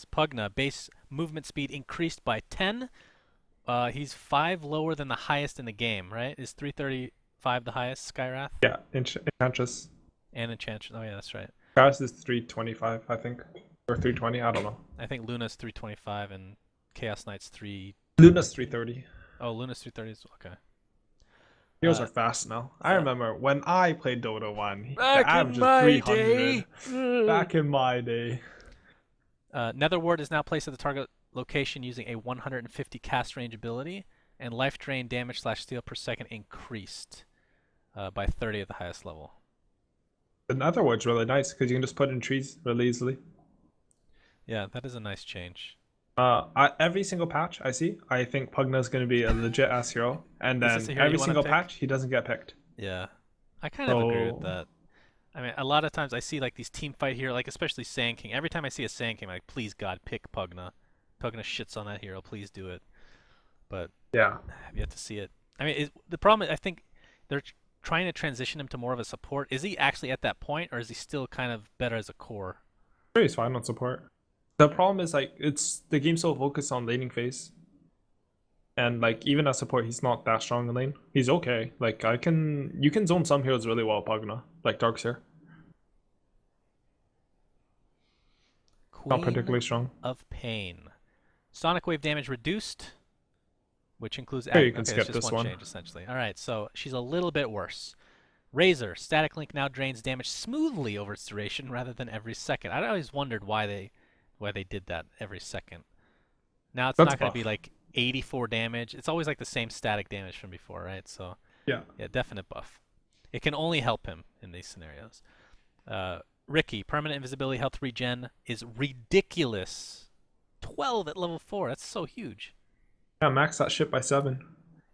attacks. Pugna, base movement speed increased by 10. He's 5 lower than the highest in the game, right? Is 335 the highest, Skywrath? Yeah, Enchantress. And Enchantress. Oh, yeah, that's right. Chaos is 325, I think. Or 320, I don't know. I think Luna's 325 and Chaos Knight's 3... Luna's 330. Oh, Luna's 330 is... Okay. Heroes are fast now. I remember when I played Dota 1, the Back average in was my 300. day. Back in my day. Nether Ward is now placed at the target location using a 150 cast range ability, and life drain damage / steal per second increased by 30 at the highest level. The Nether Ward's really nice because you can just put in trees really easily. Yeah, that is a nice change. Every single patch I see, I think Pugna's going to be a legit ass hero, and then every single patch he doesn't get picked. Yeah, I kind of agree with that. I mean, a lot of times I see like these team fight here, like especially Sand King. Every time I see a Sand King, I'm like, please God, pick Pugna. Pugna shits on that hero. Please do it. But yeah, I've yet to see it. I mean, the problem is I think they're trying to transition him to more of a support. Is he actually at that point, or is he still kind of better as a core? He's fine on support. The problem is like it's the game's so focused on laning phase, and like even as support, he's not that strong in lane. He's okay. Like you can zone some heroes really well, Pugna, like Darkseer. Not particularly strong. Of Pain. Sonic wave damage reduced, which includes... Here you can okay, skip just this one change, essentially. Alright, so she's a little bit worse. Razor. Static Link now drains damage smoothly over its duration rather than every second. I always wondered why they did that every second. Now it's not going to be like 84 damage. It's always like the same static damage from before, right? So yeah, definite buff. It can only help him in these scenarios. Riki, permanent invisibility health regen is ridiculous. 12 at level 4. That's so huge. Yeah, max that shit by 7.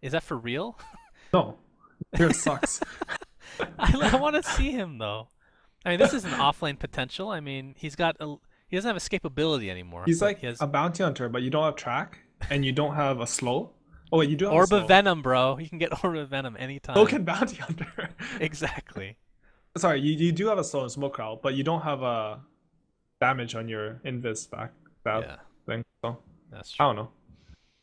Is that for real? No. Hero sucks. I want to see him though. I mean, this is an offlane potential. I mean, he doesn't have escapability anymore. He's like a bounty hunter, but you don't have track and you don't have a slow. Oh wait, you do have Orb of Venom, bro. You can get Orb of Venom anytime. So can bounty hunter. Exactly. Sorry, you do have a slow and smoke route, but you don't have a damage on your invis back thing. So that's true. I don't know.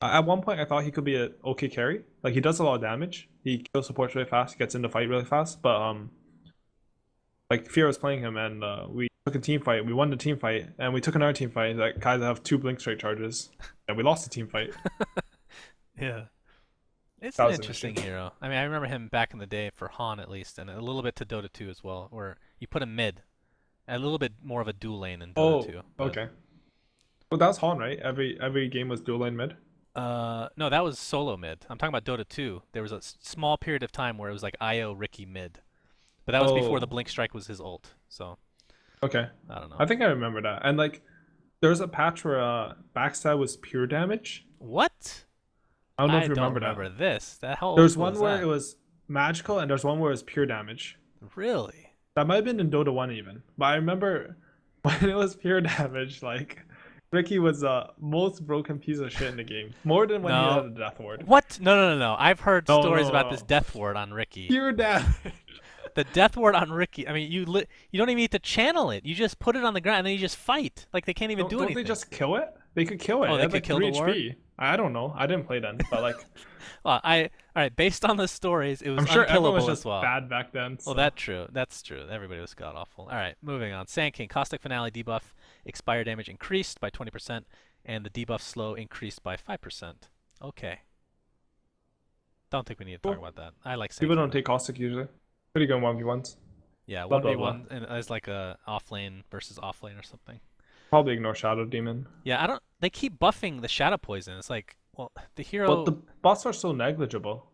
At one point, I thought he could be an okay carry. Like he does a lot of damage. He kills supports really fast. He gets into fight really fast. But like Fear was playing him, and we took a team fight. We won the team fight, and we took another team fight. Like guys that have 2 blink strike charges, and we lost the team fight. Yeah. It's an interesting hero. I mean, I remember him back in the day for Han at least, and a little bit to Dota 2 as well, where you put him mid. A little bit more of a dual lane in Dota 2. Oh, okay. Well, that was Han, right? Every game was dual lane mid? No, that was solo mid. I'm talking about Dota 2. There was a small period of time where it was like IO Riki mid. But that was before the Blink Strike was his ult, so... Okay. I don't know. I think I remember that. And like, there was a patch where backstab was pure damage. What? I don't know if you remember that. this. There's one where it was magical, and there's one where it was pure damage. Really? That might have been in Dota 1 even. But I remember when it was pure damage, like, Riki was the most broken piece of shit in the game. More than when he had a Death Ward. What? No. I've heard stories about this Death Ward on Riki. Pure damage. The Death Ward on Riki. I mean, you don't even need to channel it. You just put it on the ground and then you just fight. Like they can't even do anything. Don't they just kill it? They could kill it. Oh, they could like kill the ward? I don't know. I didn't play then, but like. Well, all right. Based on the stories, it was I'm sure unkillable was just as well. Bad back then. So. Well, that's true. That's true. Everybody was god awful. All right, moving on. Sand King, Caustic Finale debuff, expire damage increased by 20%, and the debuff slow increased by 5%. Okay. Don't think we need to talk about that. I like Sand People King. don't take Caustic usually. Pretty good 1v1s. Yeah, 1v1 and as like a off lane versus off lane or something. Probably ignore Shadow Demon. Yeah, they keep buffing the Shadow Poison. It's like, well, the hero... But the buffs are so negligible.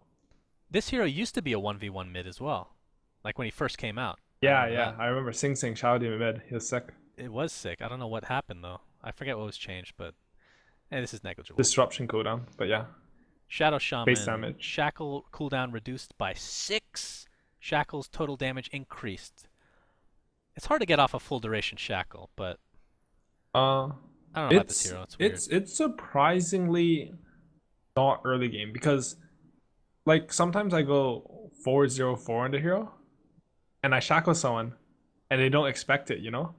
This hero used to be a 1v1 mid as well. Like when he first came out. Yeah. I remember Sing Shadow Demon mid. He was sick. It was sick. I don't know what happened though. I forget what was changed, but this is negligible. Disruption cooldown, but yeah. Shadow Shaman. Base damage. Shackle cooldown reduced by 6. Shackle's total damage increased. It's hard to get off a full duration shackle, but I don't know about this hero. It's weird. It's surprisingly not early game because like sometimes I go 4-0-4 on the hero and I shackle someone and they don't expect it, you know?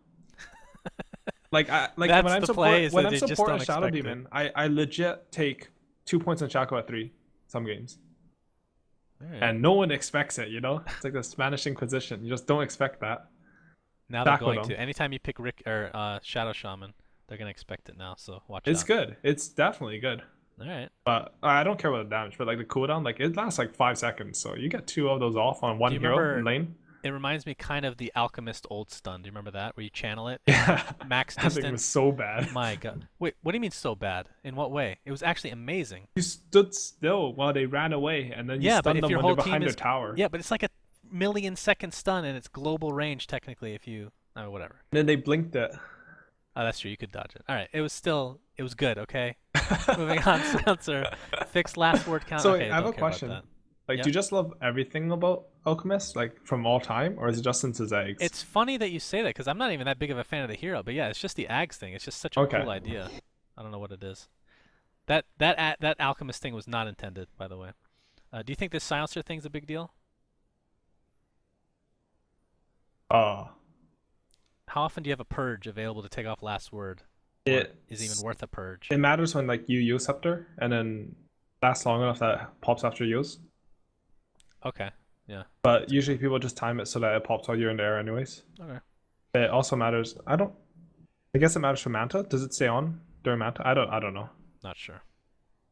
Like That's when I'm the play, is when that I'm they just support don't a Shadow expect it. Demon, I legit take 2 points on Shaco at 3 some games. Alright. And no one expects it, you know? It's like the Spanish Inquisition. You just don't expect that. Now they're Shaco going them. to. Anytime you pick Rick or Shadow Shaman, they're gonna expect it now. So watch It's out. good. It's definitely good. All right. But I don't care about the damage, but like the cooldown, like it lasts like 5 seconds. So you get 2 of those off on one Do you hero remember? in lane. It reminds me kind of the Alchemist old stun. Do you remember that, where you channel it? Yeah. Max That thing was distance. so bad. My God. Wait, what do you mean so bad? In what way? It was actually amazing. You stood still while they ran away, and then you Yeah, but stunned if them your when they're whole team behind their is tower. yeah, but it's like a millisecond stun and it's global range technically. If you whatever. And then they blinked it. Oh, that's true. You could dodge it. All right. It was good. Okay. Moving on, Spencer. Fixed last word count. So Okay, I have don't a care about question. that. Like, Yep. do you just love everything about Alchemist, like from all time, or is it just since his eggs? It's funny that you say that because I'm not even that big of a fan of the hero, but yeah, it's just the Ags thing. It's just such a Okay. cool idea. I don't know what it is. That alchemist thing was not intended, by the way. Do you think this silencer thing's a big deal? Uh, How often do you have a purge available to take off last word? Or it is even worth a purge? It matters when like you use scepter and then lasts long enough that it pops after use. Okay. Yeah. But usually people just time it so that it pops while you're in the air anyways. Okay. It also matters. I guess it matters for Manta. Does it stay on during Manta? I don't know. Not sure.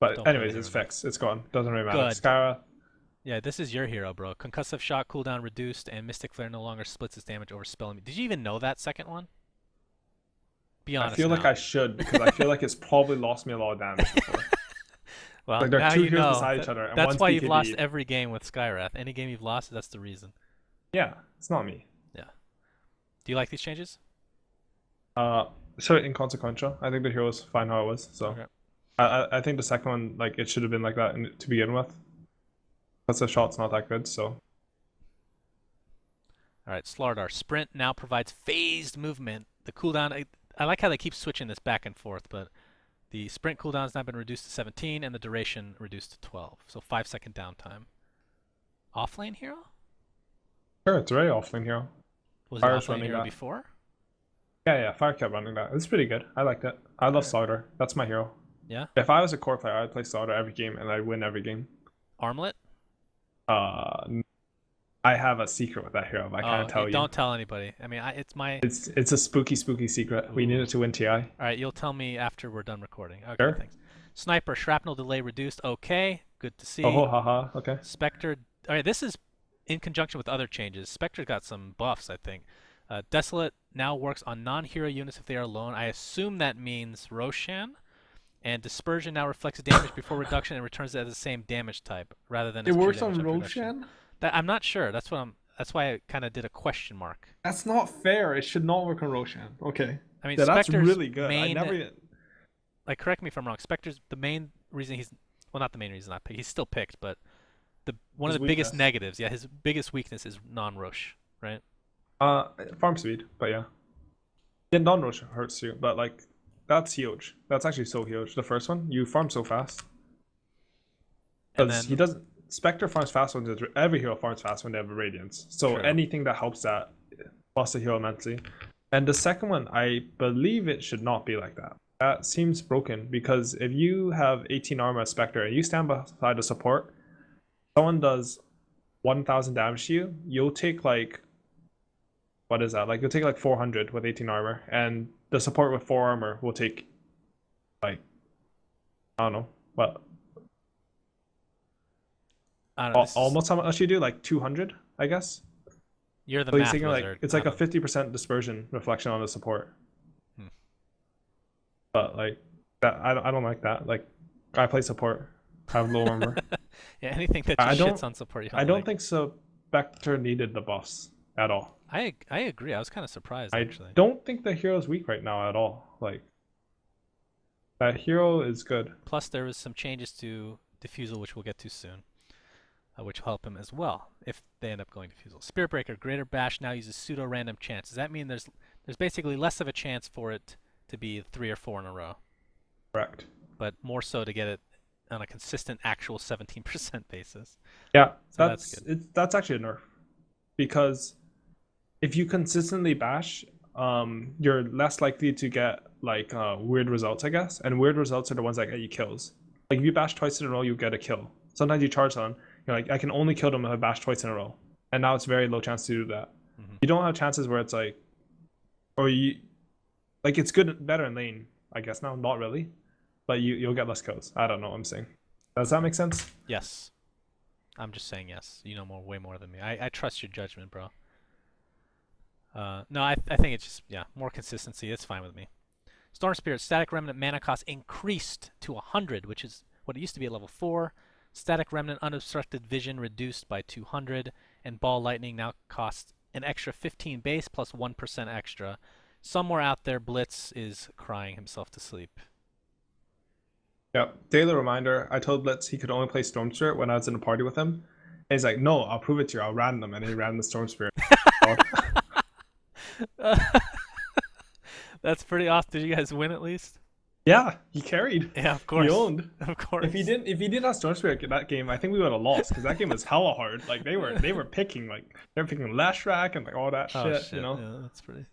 But Don't play anyways, the it's hero. fixed. It's gone. Doesn't really matter. Good. Skywrath. Yeah, this is your hero, bro. Concussive shot cooldown reduced, and Mystic Flare no longer splits its damage over spell. Did you even know that second one? Be honest. I feel like now. I should because I feel like it's probably lost me a lot of damage before. Well, Like, there are now two you heroes know. beside each other, and That's one's why you've lost BKB. every game with Skywrath. Any game you've lost, that's the reason. Yeah, it's not me. Do you like these changes? So inconsequential. I think the hero's fine how it was. So Okay. I think the second one, like, it should have been like that to begin with. Plus the shot's not that good. So All right, Slardar. Sprint now provides phased movement. The cooldown, I like how they keep switching this back and forth, but the sprint cooldown has now been reduced to 17 and the duration reduced to 12. So 5-second downtime. Offlane hero? sure, it's very offlane hero. Was Fire's it offlane running hero that. before? Yeah, Fire kept running that. It's pretty good. I liked it. I love Slardar. That's my hero. Yeah? If I was a core player, I'd play Slardar every game and I'd win every game. Armlet? I have a secret with that hero, but I can't tell you. Don't tell anybody. I mean, it's my... It's a spooky secret. We needed to win TI. All right, you'll tell me after we're done recording. Okay, Sure. thanks. Sniper, shrapnel delay reduced. Okay, good to see. Oh, haha. Okay. Spectre. All right, this is in conjunction with other changes. Spectre got some buffs, I think. Desolate now works on non-hero units if they are alone. I assume that means Roshan. And Dispersion now reflects damage before reduction and returns it as the same damage type rather than. It as pure works on damage after reduction. Roshan? I'm not sure. That's why I kind of did a question mark. That's not fair. It should not work on Roshan. Okay. I mean, Yeah, that's Spectre's really good. I main, never. like, correct me if I'm wrong. Spectre's the main reason well, not the main reason not picked. He's still picked, but one of His the biggest weakness. negatives. Yeah, his biggest weakness is non-Rosh, right? Farm speed, but yeah. Yeah, non-rush hurts you, but like that's huge. That's actually so huge. The first one, you farm so fast. And Because then he doesn't. Spectre farms fast when every hero farms fast when they have a radiance. So True. anything that helps that busts the hero immensely. And the second one, I believe it should not be like that. That seems broken because if you have 18 armor as Spectre and you stand beside a support, someone does 1,000 damage to you, you'll take like, what is that? Like you'll take like 400 with 18 armor, and the support with 4 armor will take like, I don't know, what? I don't know, this is- Almost how much you do? Like 200, I guess. you're the So he's math taking wizard. like it's I like a don't- 50% dispersion reflection on the support. Hmm. But like that, I don't like that. Like I play support, I have low armor. yeah, anything that I just don't- shits on support. You I don't like. think Spectre needed the buffs at all. I agree. I was kind of surprised I actually. don't think the hero's weak right now at all. Like that hero is good. Plus, there was some changes to Diffusal, which we'll get to soon, which will help him as well if they end up going Diffusal. Spirit Breaker, Greater Bash now uses pseudo-random chance. Does that mean there's basically less of a chance for it to be 3 or 4 in a row, Correct. but more so to get it on a consistent actual 17% basis? Yeah, So that's that's actually a nerf because if you consistently bash you're less likely to get like weird results, I guess. And weird results are the ones that get you kills. Like if you bash twice in a row, you get a kill. Sometimes you charge on, you're like, I can only kill them if I bash twice in a row. And now it's very low chance to do that. You don't have chances where it's like, or you, like it's good, better in lane, I guess now, not really, but you'll get less kills. I don't know what I'm saying. Does that make sense? Yes. I'm just saying yes. You know way more than me. I trust your judgment, bro. No, I think it's just, yeah, more consistency. It's fine with me. Storm Spirit, Static Remnant mana cost increased to 100, which is what it used to be at level 4. Static Remnant Unobstructed Vision reduced by 200. And Ball Lightning now costs an extra 15 base plus 1% extra. Somewhere out there, Blitz is crying himself to sleep. Yeah, daily reminder, I told Blitz he could only play Storm Spirit when I was in a party with him. And he's like, no, I'll prove it to you, I'll ran them. And he ran the Storm Spirit. That's pretty awesome. Did you guys win at least? Yeah, he carried. Yeah, of course. He owned. Of course. If he didn't have Storm Spirit in that game, I think we would have lost because that game was hella hard. Like they were picking Lash Rack and like all that shit, you know. Yeah, that's pretty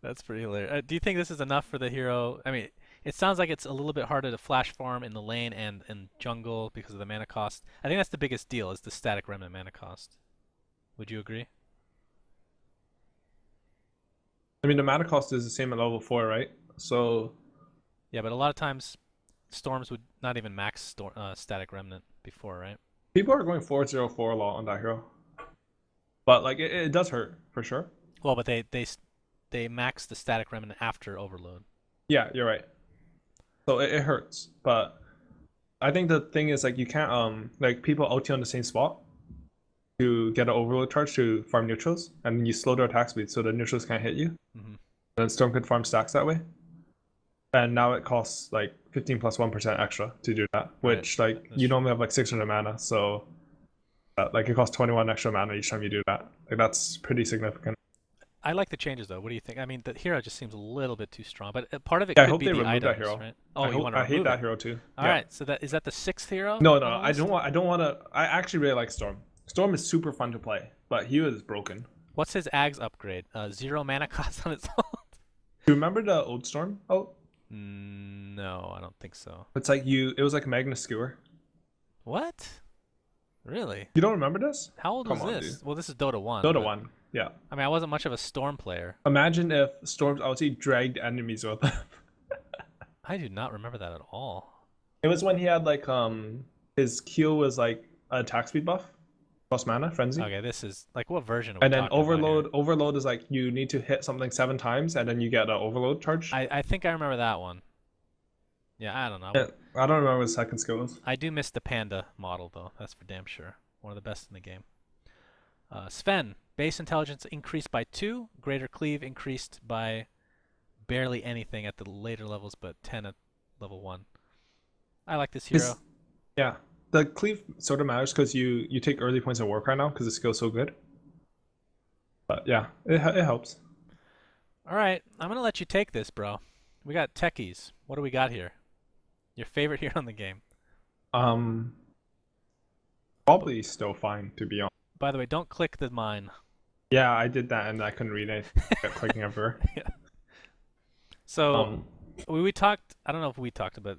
that's pretty hilarious. Do you think this is enough for the hero? I mean, it sounds like it's a little bit harder to flash farm in the lane and jungle because of the mana cost. I think that's the biggest deal, is the Static Remnant mana cost. Would you agree? I mean, the mana cost is the same at level 4, right? So yeah, but a lot of times Storms would not even max Static Remnant before, right? people are going 4-0-4 a lot on that hero, but like it does hurt for sure. Well, but they max the Static Remnant after Overload. Yeah, you're right. So it hurts, but I think the thing is like you can't like people ulti on the same spot to get an overload charge to farm neutrals, and you slow their attack speed so the neutrals can't hit you. Mm-hmm. And Storm could farm stacks that way. And now it costs like 15 plus 1% extra to do that, which right. like you normally have like 600 mana, so like it costs 21 extra mana each time you do that. Like that's pretty significant. I like the changes though. What do you think? I mean, the hero just seems a little bit too strong, but part of it Yeah, I could hope be they the remove items, that hero. right? Oh, you want to I remove hate that it? hero too. All yeah. right, so is that the 6th hero? No, on the I list? don't want to. I actually really like Storm. Storm is super fun to play, but he was broken. What's his Ags upgrade? 0 mana cost on its own. Do you remember the old Storm? Oh, No, I don't think so. it's like it was like Magnus Skewer. What? Really? You don't remember this? How old Come was on, this? dude. Well, this is Dota 1. Dota but- 1. Yeah. I mean, I wasn't much of a Storm player. Imagine if Storm's ulti dragged enemies with him. I do not remember that at all. It was when he had like his Q was like an attack speed buff, plus mana, frenzy. Okay, this is like what version? Are we And then talking about here? overload is like you need to hit something 7 times and then you get an overload charge. I think I remember that one. Yeah, I don't know. Yeah, I don't remember what the second skill was. I do miss the Panda model though. That's for damn sure. One of the best in the game. Sven, base intelligence increased by 2. Greater cleave increased by barely anything at the later levels, but 10 at level 1. I like this hero. Yeah, the cleave sort of matters because you take early points of work right now because the skill's so good. But yeah, it helps. All right, I'm gonna let you take this, bro. We got Techies. What do we got here? Your favorite hero in the game. Probably still fine to be honest. By the way, don't click the mine. Yeah, I did that and I couldn't read it. I kept clicking everywhere. Yeah. So we talked. I don't know if we talked, but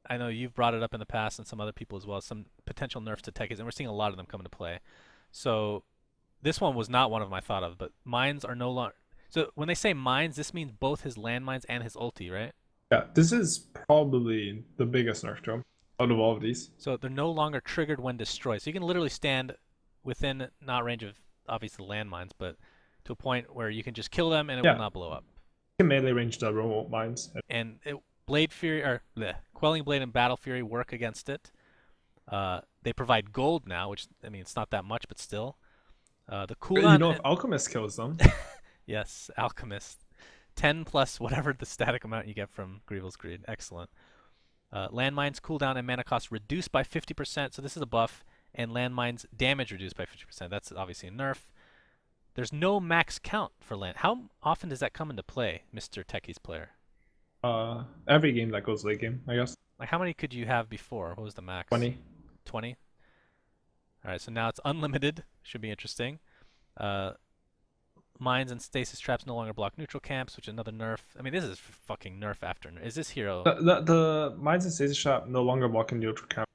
I know you've brought it up in the past and some other people as well. Some potential nerfs to Techies, and we're seeing a lot of them come into play. So this one was not one of them I thought of, but mines are no longer. So when they say mines, this means both his landmines and his ulti, right? Yeah, this is probably the biggest nerf to him out of all of these. So they're no longer triggered when destroyed. So you can literally stand within not range of obviously landmines, but to a point where you can just kill them and it will not blow up. You can melee range the remote mines. And Blade Fury or Quelling Blade and Battle Fury work against it. They provide gold now, which I mean it's not that much, but still. The cooldown. You know, if Alchemist kills them. Yes, Alchemist. 10 plus whatever the static amount you get from Grieval's Greed. Excellent. Landmines cooldown and mana cost reduced by 50%, so this is a buff. And landmines damage reduced by 50%. That's obviously a nerf. There's no max count for land. How often does that come into play, Mr. Techies player? Every game that goes late game, I guess. Like how many could you have before? What was the max? 20. 20? Alright, so now it's unlimited. Should be interesting. Mines and stasis traps no longer block neutral camps, which is another nerf. I mean, this is fucking nerf after nerf. Is this hero? The mines and stasis trap no longer blocking neutral camp.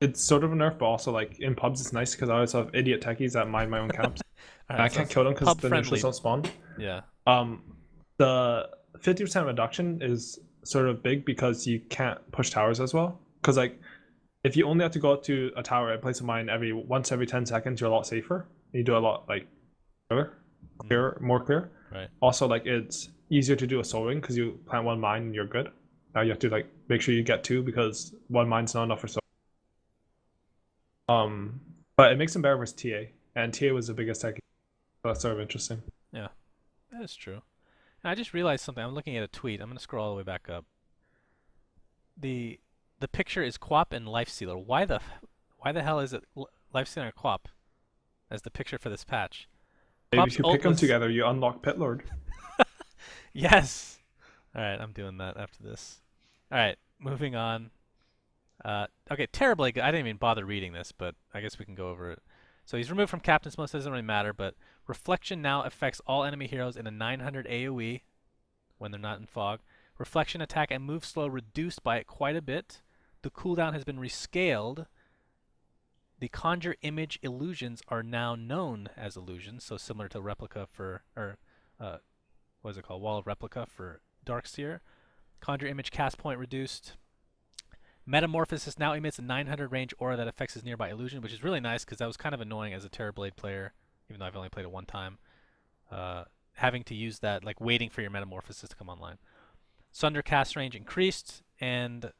It's sort of a nerf, but also like in pubs it's nice because I always have idiot techies that mine my own camps. Right, I so can't it's kill them because pub the friendly. neutrals don't spawn. Yeah. The 50% reduction is sort of big because you can't push towers as well. Because like, if you only have to go up to a tower and place a mine once every 10 seconds, you're a lot safer. You do a lot like more clear. Right. Also, like it's easier to do a soul ring because you plant one mine and you're good. Now you have to like make sure you get two because one mine's not enough for soul. But it makes them better versus TA, and TA was the biggest tech. So that's sort of interesting. Yeah, that is true. And I just realized something. I'm looking at a tweet. I'm gonna scroll all the way back up. The picture is Quap and Lifestealer. Why the hell is it Lifestealer and Quap as the picture for this patch? Maybe Quap's if you ult pick them was- together, you unlock Pit Lord. Yes. All right, I'm doing that after this. All right, moving on. Okay, Terrorblade. I didn't even bother reading this, but I guess we can go over it. So he's removed from Captain's Most. Doesn't really matter, but Reflection now affects all enemy heroes in a 900 AoE when they're not in fog. Reflection attack and move slow reduced by quite a bit. The cooldown has been rescaled. The conjure image illusions are now known as illusions, so similar to replica for, what is it called? Wall of Replica for Darkseer. Conjure image cast point reduced. Metamorphosis now emits a 900 range aura that affects his nearby illusion, which is really nice because that was kind of annoying as a Terrorblade player, even though I've only played it one time. Having to use that, like waiting for your Metamorphosis to come online. Sunder cast range increased, and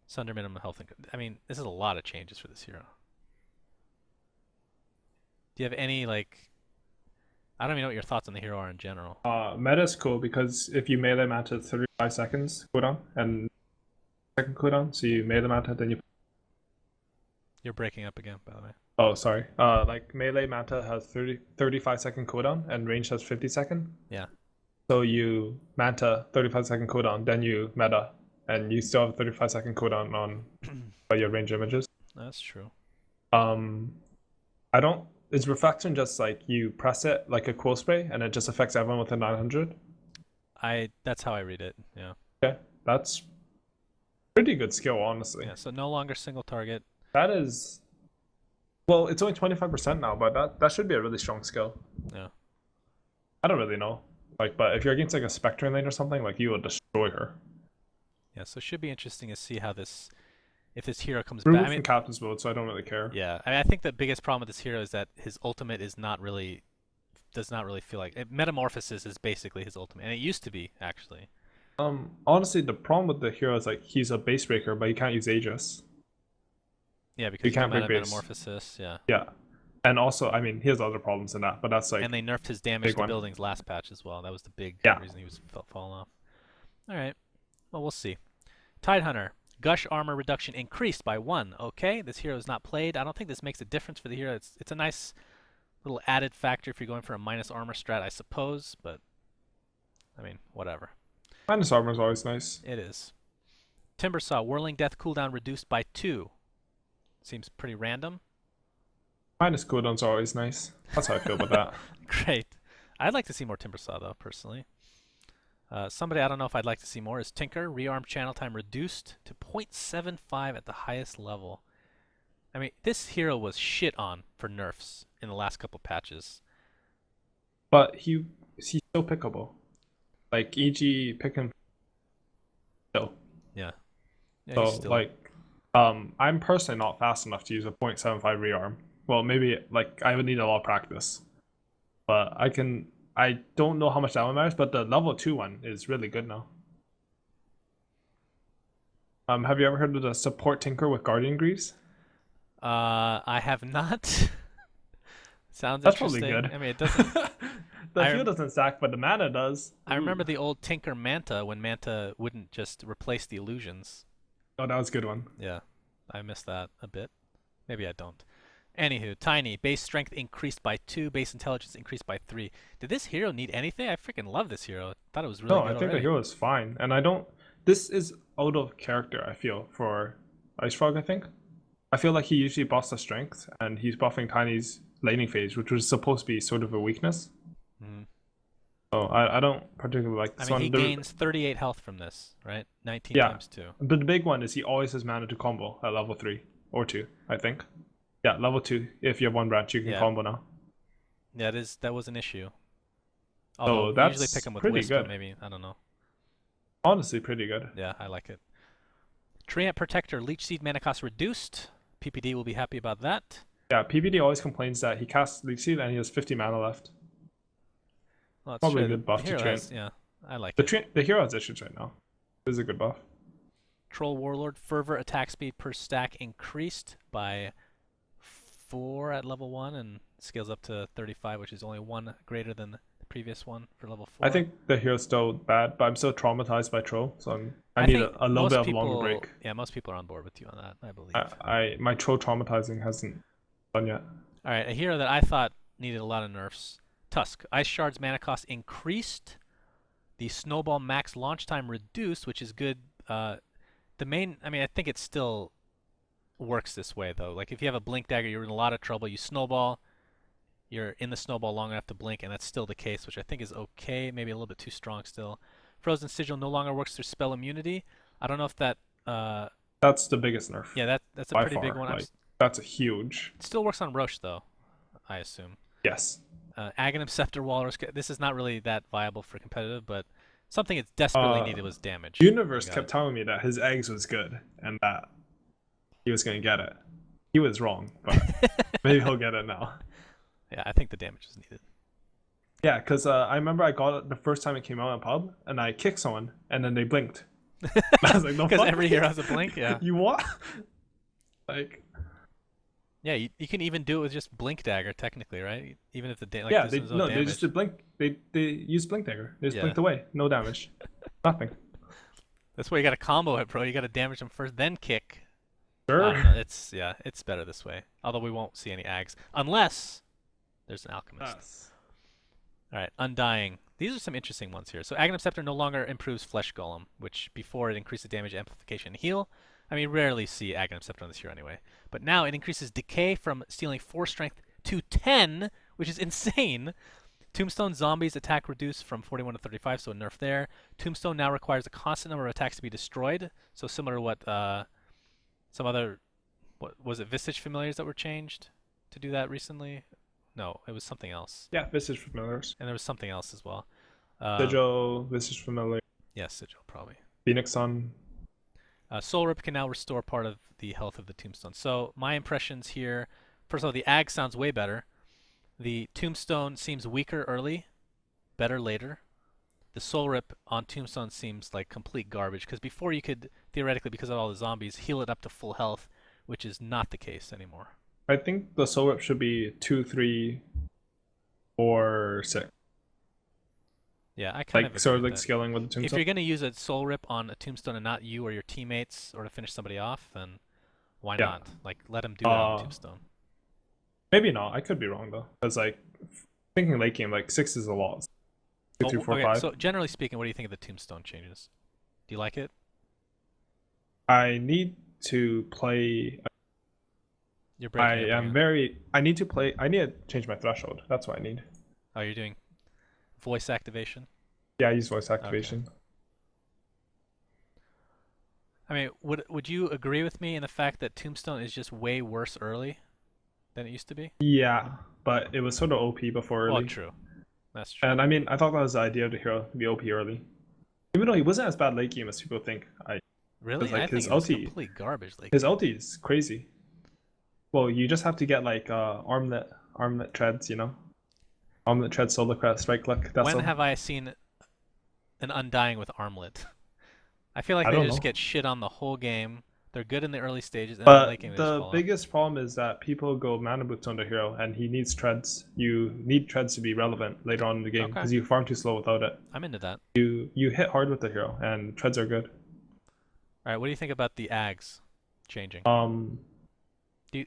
Sunder minimum health. I mean, this is a lot of changes for this hero. Do you have any, like... I don't even know what your thoughts on the hero are in general. Meta is cool because if you melee Manta, it's 35 seconds cooldown and second cooldown. So you melee Manta, then you. You're breaking up again, by the way. Oh, sorry. Like melee Manta has 35-second cooldown and range has 50-second. Yeah. So you Manta 35-second cooldown, then you meta, and you still have a 35-second cooldown on your range images. That's true. I don't. Is reflection just like you press it like a cool spray and it just affects everyone within 900? That's how I read it. Yeah. Okay, that's pretty good skill, honestly. Yeah. So no longer single target. That is, well, it's only 25% now, but that should be a really strong skill. Yeah. I don't really know, like, but if you're against like a Spectre in lane or something, like you will destroy her. Yeah. So it should be interesting to see how this, if this hero comes Removed back. I from mean, captain's mode, so I don't really care. yeah. I think the biggest problem with this hero is that his ultimate is not really, does not really feel like Metamorphosis is basically his ultimate, and it used to be actually. Honestly, the problem with the hero is like he's a base breaker, but you can't use Aegis. Yeah, because You can't break base. Metamorphosis. Yeah. Yeah, and also, I mean, he has other problems than that, but that's like. And they nerfed his damage big to one. buildings last patch as well. That was the big Yeah. reason he was falling off. All right. Well, we'll see. Tidehunter. Gush armor reduction increased by 1. Okay, this hero is not played. I don't think this makes a difference for the hero. It's a nice little added factor if you're going for a minus armor strat, I suppose. But, I mean, whatever. Minus armor is always nice. It is. Timbersaw. Whirling Death cooldown reduced by 2. Seems pretty random. Minus cooldowns are always nice. That's how I feel about that. Great. I'd like to see more Timbersaw, though, personally. Somebody I don't know if I'd like to see more is Tinker. Rearm channel time reduced to 0.75 at the highest level. I mean, this hero was shit on for nerfs in the last couple patches. But he's still pickable. Like EG pick him still. Yeah. Yeah, So he's still... like I'm personally not fast enough to use a 0.75 rearm. Well, maybe like I would need a lot of practice. But I don't know how much that one matters, but the level 2 one is really good now. Have you ever heard of the support Tinker with Guardian Greaves? I have not. Sounds That's interesting. probably good. I mean, it doesn't... The I heal doesn't stack, but the mana does. I remember the old Tinker Manta when Manta wouldn't just replace the illusions. Oh, that was a good one. Yeah, I missed that a bit. Maybe I don't. Anywho, Tiny. Base strength increased by 2. Base intelligence increased by 3. Did this hero need anything? I freaking love this hero. I thought it was really No, good I think already. the hero is fine. And I don't... This is out of character, I feel, for Ice Frog, I think. I feel like he usually buffs the strength, and he's buffing Tiny's laning phase, which was supposed to be sort of a weakness. Mhm. So I don't particularly like I this mean, one. he gains 38 health from this, right? 19 Yeah. times 2. But the big one is he always has mana to combo at level 3 or 2, I think. Yeah, level 2. If you have one branch, you can Yeah. combo now. Yeah, that was an issue. Although So we usually that's pick him with pretty Wisp, but good. maybe, I don't know. Honestly, pretty good. Yeah, I like it. Treant Protector, Leech Seed mana cost reduced. PPD will be happy about that. Yeah, PPD always complains that he casts Leech Seed and he has 50 mana left. Well, that's Probably true. a good buff The to hero Treant. has, yeah, I like it. The hero has issues right now. This is a good buff. Troll Warlord, Fervor attack speed per stack increased by 4 at level 1 and scales up to 35, which is only 1 greater than the previous one for level 4. I think the hero's still bad, but I'm still traumatized by Troll, so I think need a little most bit of a people, longer break. Yeah, most people are on board with you on that, I believe. My Troll traumatizing hasn't done yet. Alright, a hero that I thought needed a lot of nerfs. Tusk. Ice Shard's mana cost increased. The Snowball max launch time reduced, which is good. I think it still works this way, though. Like, if you have a Blink Dagger, you're in a lot of trouble. You Snowball, you're in the Snowball long enough to blink, and that's still the case, which I think is okay. Maybe a little bit too strong still. Frozen Sigil no longer works through spell immunity. I don't know if that... That's the biggest nerf. Yeah, that's a by pretty far. big one. Like, that's a huge... It still works on Roche, though, I assume. Yes. Aghanim Scepter Walrus. This is not really that viable for competitive, but something it desperately needed was damage. Universe kept telling me that his eggs was good and that he was going to get it. He was wrong, but maybe he'll get it now. Yeah, I think the damage is needed. Yeah, because I remember I got it the first time it came out in pub, and I kicked someone, and then they blinked. I was like, no, because every hero has a blink. Yeah. You what? Like. Yeah, you can even do it with just Blink Dagger, technically, right? Even if the damage. Yeah, they just did blink. They used Blink Dagger. They just blinked away. No damage. Nothing. That's why you got to combo it, bro. You got to damage them first, then kick. Sure. It's better this way. Although we won't see any Ags unless there's an Alchemist. Yes. All right, Undying. These are some interesting ones here. So Aghanim Scepter no longer improves Flesh Golem, which before it increases damage, amplification, and heal. I mean, rarely see Aghanim Scepter on this hero anyway. But now it increases Decay from stealing 4 strength to 10, which is insane. Tombstone zombies attack reduced from 41 to 35, so a nerf there. Tombstone now requires a constant number of attacks to be destroyed. So similar to what some other, what was it, Visage familiars that were changed to do that recently? No, it was something else. Yeah, Visage familiars. And there was something else as well. Sigil, Visage familiar. Yes, Sigil probably. Phoenix Sun. Soul Rip can now restore part of the health of the Tombstone. So my impressions here, first of all, the Ag sounds way better. The Tombstone seems weaker early, better later. The Soul Rip on Tombstone seems like complete garbage, because before you could, theoretically, because of all the zombies, heal it up to full health, which is not the case anymore. I think the Soul Rip should be 2, 3, or 6. Yeah, I kind of sort of agree like with that. scaling with the Tombstone. If you're going to use a Soul Rip on a Tombstone and not you or your teammates, or to finish somebody off, then why not? Like, let him do that on Tombstone. Maybe not. I could be wrong, though. Because, like, thinking late game, like, 6 is a lot. 2, 3, 4, okay, 5. so generally speaking, what do you think of the Tombstone changes? Do you like it? I need to play... You're breaking I need to change my threshold. That's what I need. Oh, you're doing voice activation? Yeah, I use voice activation. Okay. I mean, would you agree with me in the fact that Tombstone is just way worse early than it used to be? Yeah, but it was sort of OP before early. Well, true. That's true. And I mean, I thought that was the idea of the hero, to be OP early. Even though he wasn't as bad late game as people think. Really? Like, I think his it was ulti, complete garbage late his game. ulti is crazy. Well, you just have to get like armlet treads, you know? Armlet tread, solar crest, strike click. When have I seen an Undying with armlet? I feel like they just get shit on the whole game. They're good in the early stages, and but then late game they just fall the biggest problem is that people go mana boots on the hero, and he needs treads. You need treads to be relevant later on in the game because you farm too slow without it. I'm into that. You hit hard with the hero, and treads are good. All right, what do you think about the Ags changing?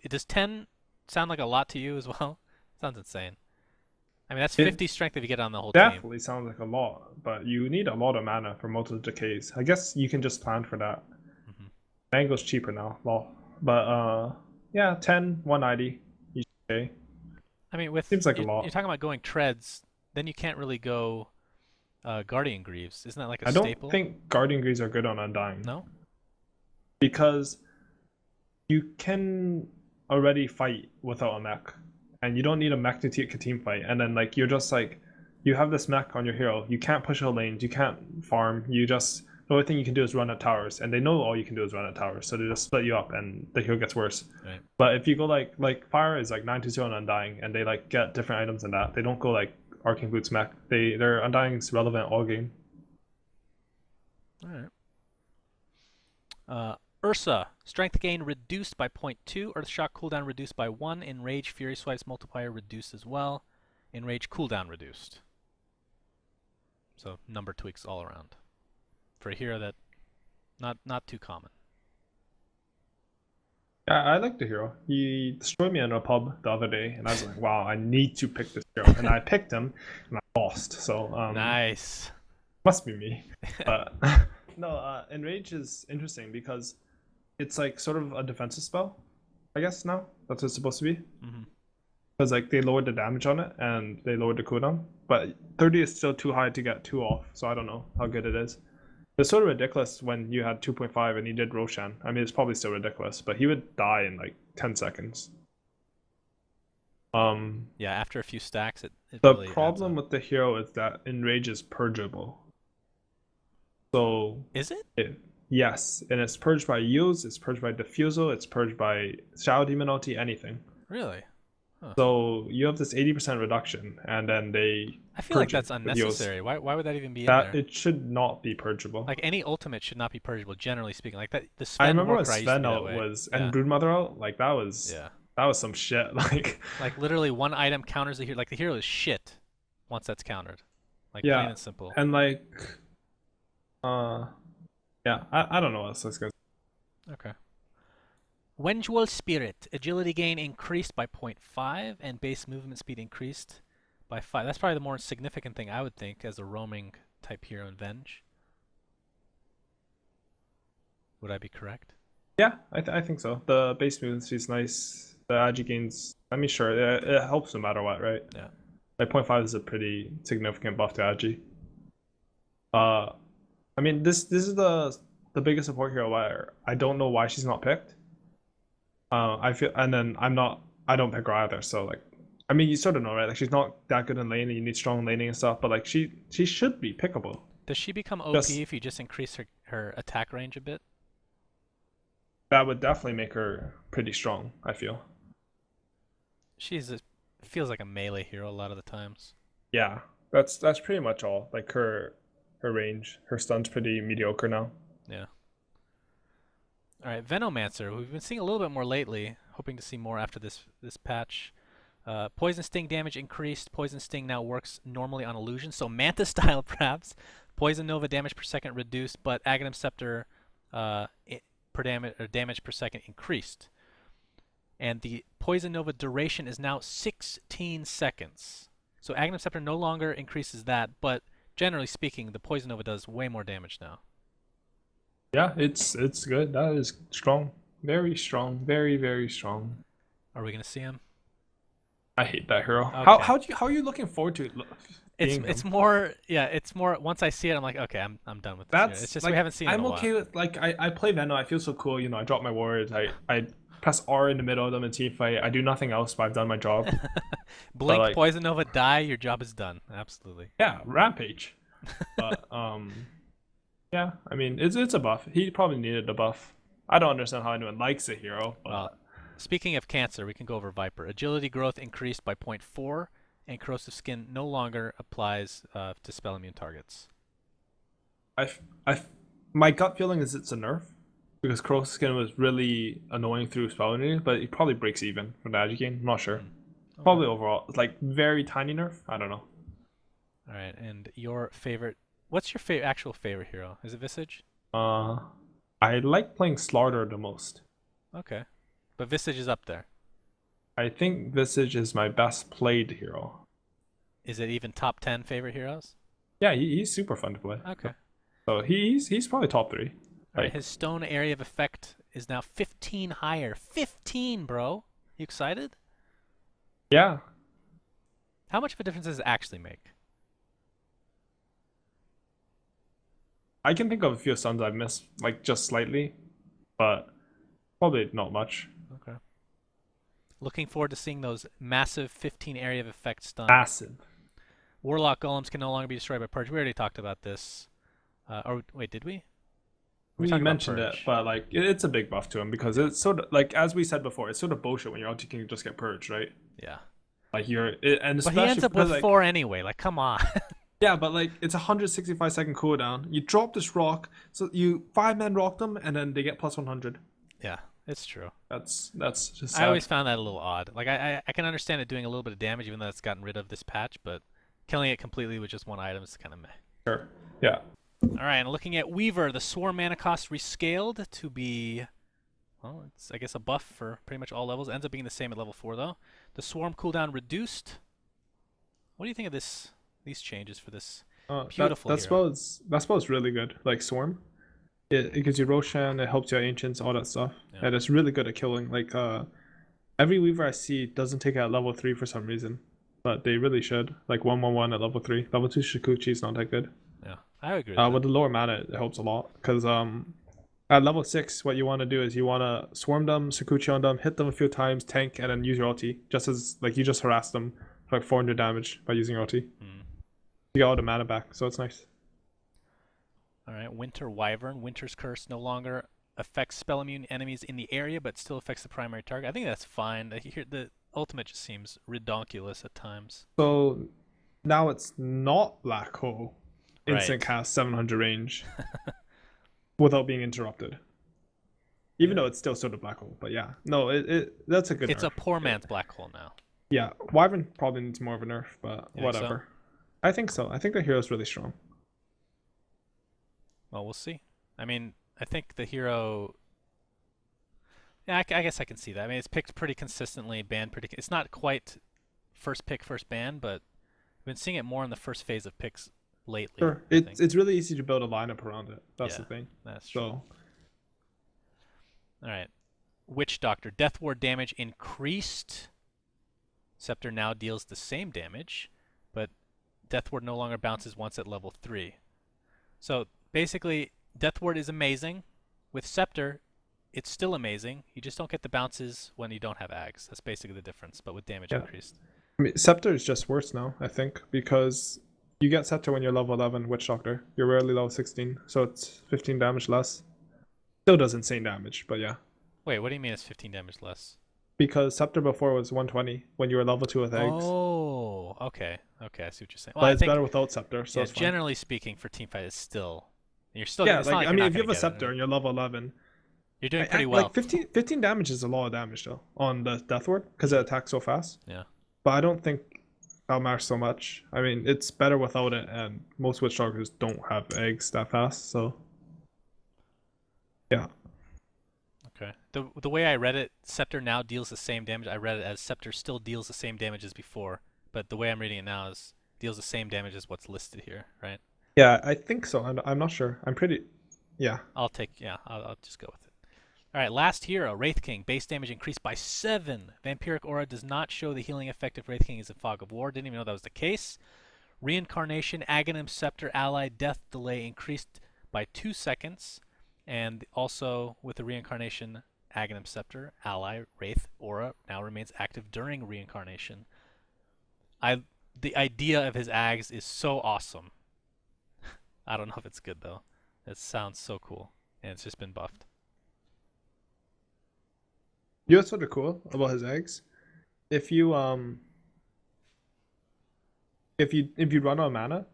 Does 10 sound like a lot to you as well? Sounds insane. I mean, that's 50 strength if you get on the whole team. Definitely sounds like a lot, but you need a lot of mana for multiple decays. I guess you can just plan for that. Mango's cheaper now, but yeah, 10, 190 each day. I mean, seems like a lot. You're talking about going treads. then you can't really go Guardian Greaves. Isn't that like a I don't staple? think Guardian Greaves are good on Undying. No? Because you can already fight without a mech. And you don't need a mech to take a team fight. And then like you're just like, you have this mech on your hero. You can't push out lanes. You can't farm. The only thing you can do is run at towers. And they know all you can do is run at towers. So they just split you up and the hero gets worse. Right. But if you go like Fire is like 920 on Undying. And they like get different items in that. They don't go like Arcane Boots mech. Their Undying is relevant all game. Alright. Ursa, strength gain reduced by 0.2, Earthshock cooldown reduced by 1, Enrage Fury Swipes multiplier reduced as well, Enrage cooldown reduced. So number tweaks all around. For a hero that not too common. Yeah, I like the hero. He destroyed me in a pub the other day, and I was like, wow, I need to pick this hero. And I picked him, and I lost. So Nice. must be me. But no, Enrage is interesting because it's like sort of a defensive spell, I guess now. That's what it's supposed to be. Because like they lowered the damage on it and they lowered the cooldown. But 30 is still too high to get 2 off, so I don't know how good it is. It's sort of ridiculous when you had 2.5 and he did Roshan. I mean, it's probably still ridiculous, but he would die in like 10 seconds. Yeah, after a few stacks, it The really problem with the hero is that Enrage is purgeable. So Is it? Yes, and it's purged by Use, it's purged by Diffusal, it's purged by Shadow Demon ulti, anything. Really? Huh. So you have this 80% reduction, and then they. I feel like purge it that's with Use. unnecessary. Why would that even be in That there? it should not be purgeable. Like any ultimate should not be purgeable, generally speaking. Like that, the I Sven remember when Warcry used to Sven be that out way. was Yeah. and Broodmother out, like that was some shit. Like literally one item counters the hero. Like the hero is shit once that's countered. Like Yeah, plain and simple. and like yeah, I don't know what else this goes. Okay. Vengeful Spirit. Agility gain increased by 0.5 and base movement speed increased by 5. That's probably the more significant thing I would think as a roaming type hero in Venge. Would I be correct? Yeah, I think so. The base movement speed's nice. The agi gains, I mean, sure, it helps no matter what, right? Yeah. Like 0.5 is a pretty significant buff to agi. I mean, this is the biggest support hero where I don't know why she's not picked. I feel, and then I don't pick her either. So like, I mean, you sort of know, right? Like she's not that good in laning. You need strong laning and stuff, but like she should be pickable. Does she become OP if you just increase her attack range a bit? That would definitely make her pretty strong, I feel. Feels like a melee hero a lot of the times. Yeah, that's pretty much all. Like her range, her stun's pretty mediocre now. Yeah. All right, Venomancer. We've been seeing a little bit more lately. Hoping to see more after this patch. Poison Sting damage increased. Poison Sting now works normally on illusion, so Manta style perhaps. Poison Nova damage per second reduced, but Aghanim Scepter damage per second increased. And the Poison Nova duration is now 16 seconds. So Aghanim Scepter no longer increases that, but generally speaking, the Poison Nova does way more damage now. Yeah, it's good. That is strong. Very strong. Very, very strong. Are we gonna see him? I hate that hero. Okay. How are you looking forward to it? It's more once I see it I'm like, okay, I'm done with this. It's just like, we haven't seen it in a while. okay with like I play Venom, I feel so cool, you know, I drop my warriors, I press R in the middle of them in team fight. I do nothing else, but I've done my job. Blink, like, Poison Nova, die, your job is done. Absolutely. Yeah, Rampage. But yeah, I mean it's a buff. He probably needed a buff. I don't understand how anyone likes a hero. But... Well, speaking of cancer, we can go over Viper. Agility growth increased by 0.4, and corrosive skin no longer applies to spell immune targets. My gut feeling is it's a nerf because corrosive skin was really annoying through spell immunity, but it probably breaks even for the agi gain. I'm not sure. Okay. Probably overall, it's like very tiny nerf. I don't know. All right, and your favorite? What's your actual favorite hero? Is it Visage? I like playing Slardar the most. Okay, but Visage is up there. I think Visage is my best played hero. Is it even top 10 favorite heroes? Yeah, he's super fun to play. Okay. So he's probably top 3. All right, his stone area of effect is now 15 higher. 15, bro. You excited? Yeah. How much of a difference does it actually make? I can think of a few stuns I've missed, like just slightly, but probably not much. Okay. Looking forward to seeing those massive 15 area of effect stuns. Massive. Warlock golems can no longer be destroyed by purge. We already talked about this. Or wait, did we? We talking about mentioned it, purge. but like it's a big buff to him because it's sort of like as we said before, it's sort of bullshit when your ulti can just get purged, right? Yeah. Like and But especially he ends up with like, 4 anyway. Like, come on. yeah, but like it's 165-second cooldown. You drop this rock, so you 5-man rock them, and then they get plus 100. Yeah, it's true. That's just. I always found that a little odd. Like, I can understand it doing a little bit of damage, even though it's gotten rid of this patch, but killing it completely with just 1 item is kind of meh. Sure. Yeah. All right, and looking at Weaver, the Swarm mana cost rescaled to be, well, it's I guess a buff for pretty much all levels. It ends up being the same at level 4 though. The Swarm cooldown reduced. What do you think of these changes for this beautiful that hero? spell's really good. Like Swarm, it gives you Roshan, it helps your ancients, all that stuff, Yeah. and it's really good at killing. Like every Weaver I see doesn't take it at level 3 for some reason, but they really should. Like 1/1/1 at level 3. Level 2 Shikuchi is not that good. Yeah, I agree with With the lower mana, it helps a lot because at level 6, what you want to do is you want to swarm them, Shikuchi on them, hit them a few times, tank, and then use your ulti. Just as like you just harass them for like 400 damage by using your ulti. You get all the mana back, so it's nice. All right, Winter Wyvern. Winter's Curse no longer affects spell immune enemies in the area, but still affects the primary target. I think that's fine. The ultimate just seems redonkulous at times. So now it's not Black Hole. Instant Right. cast 700 range without being interrupted. Even though it's still sort of Black Hole, but yeah. No, that's a good It's nerf. a poor man's black hole now. Yeah, Wyvern probably needs more of a nerf, but You think whatever. I think so. I think the hero's really strong. Well, we'll see. I mean, I think the hero. Yeah, I guess I can see that. I mean, it's picked pretty consistently, banned pretty. It's not quite first pick, first ban, but we've been seeing it more in the first phase of picks lately. Sure. I think. It's really easy to build a lineup around it. That's the Yeah. thing. That's true. So All right. Witch Doctor. Death Ward damage increased. Scepter now deals the same damage, but Death Ward no longer bounces once at level 3. So basically, Death Ward is amazing. With Scepter, it's still amazing. You just don't get the bounces when you don't have Ags. That's basically the difference, but with damage Yeah. increased. I mean, Scepter is just worse now, I think, because you get Scepter when you're level 11 Witch Doctor. You're rarely level 16, so it's 15 damage less. Still does insane damage, but yeah. Wait, what do you mean it's 15 damage less? Because Scepter before was 120 when you were level 2 with eggs. Oh, okay. Okay, I see what you're saying. Well, But I it's think, better without Scepter, so yeah, it's fine. generally speaking, for teamfight, it's still... You're still... Yeah, it's not like, I you're mean, not if you have gonna a get it. Scepter and you're level 11, You're doing pretty well. like 15 damage is a lot of damage though on the Death Ward because it attacks so fast. Yeah. But I don't think that'll matter so much. I mean, it's better without it, and most Witch Doctors don't have eggs that fast, so yeah. Okay. The way I read it, Scepter now deals the same damage. I read it as Scepter still deals the same damage as before, but the way I'm reading it now is deals the same damage as what's listed here, right? Yeah, I think so. I'm not sure. I'm pretty. Yeah. I'll just go with it. All right, last hero, Wraith King. Base damage increased by 7. Vampiric Aura does not show the healing effect of Wraith King is a Fog of War. Didn't even know that was the case. Reincarnation, Aghanim, Scepter, Ally, Death Delay increased by 2 seconds. And also, with the Reincarnation, Aghanim, Scepter, Ally, Wraith, Aura now remains active during Reincarnation. The idea of his Ags is so awesome. I don't know if it's good, though. It sounds so cool. And it's just been buffed. You know what's sort of cool about his eggs? If you if you run out of mana,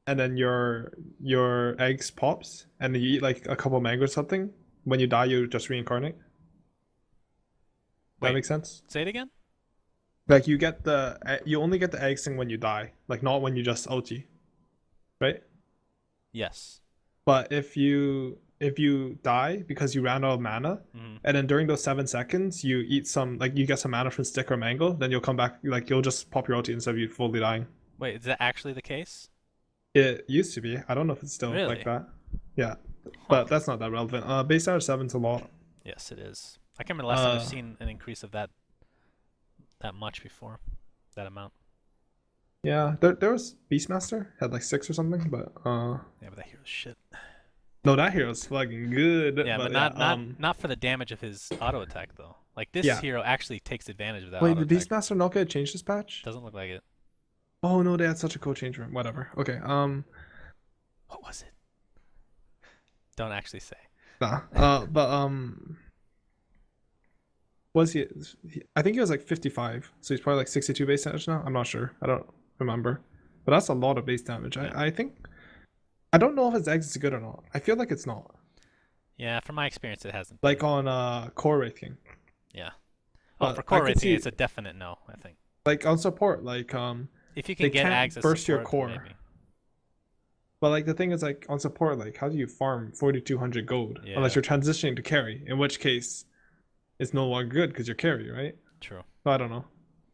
and then your eggs pops, and you eat like a couple of mango or something, when you die you just reincarnate. That Wait. makes sense? Say it again? Like you only get the eggs thing when you die, like not when you just ulti, right? Yes. But if you die because you ran out of mana, and then during those 7 seconds you eat some, like you get some mana from stick or mango, then you'll come back, like you'll just pop your ulti instead of you fully dying. Wait, is that actually the case? It used to be. I don't know if it's still Really? like that. Yeah, but that's not that relevant. Base damage 7's a lot. Yes, it is. I can't remember the last time I've seen an increase of that much before. That amount. Yeah, there was Beastmaster had like 6 or something, but Yeah, but that hero's shit. no, that hero's fucking good. Yeah, but not for the damage of his auto attack though. Like this Yeah. hero actually takes advantage of that Wait, auto did attack. Beastmaster not get changed this patch? Doesn't look like it. Oh no, they had such a cool change room. Whatever. Okay. What was it? Don't actually say. Nah. But was I think he was like 55, so he's probably like 62 base damage now. I'm not sure. I don't remember, but that's a lot of base damage. Yeah. I think. I don't know if his exit is good or not. I feel like it's not. Yeah, from my experience, it hasn't. Like on core Wraith King. Yeah. Oh, But for core I could rating, see- it's a definite no. I think Like on support, like if you can they get can't Ags as burst your support, core. maybe. But like the thing is, like on support, like how do you farm 4,200 gold Yeah. unless you're transitioning to carry? In which case, it's no longer good because you're carry, right? True. So I don't know.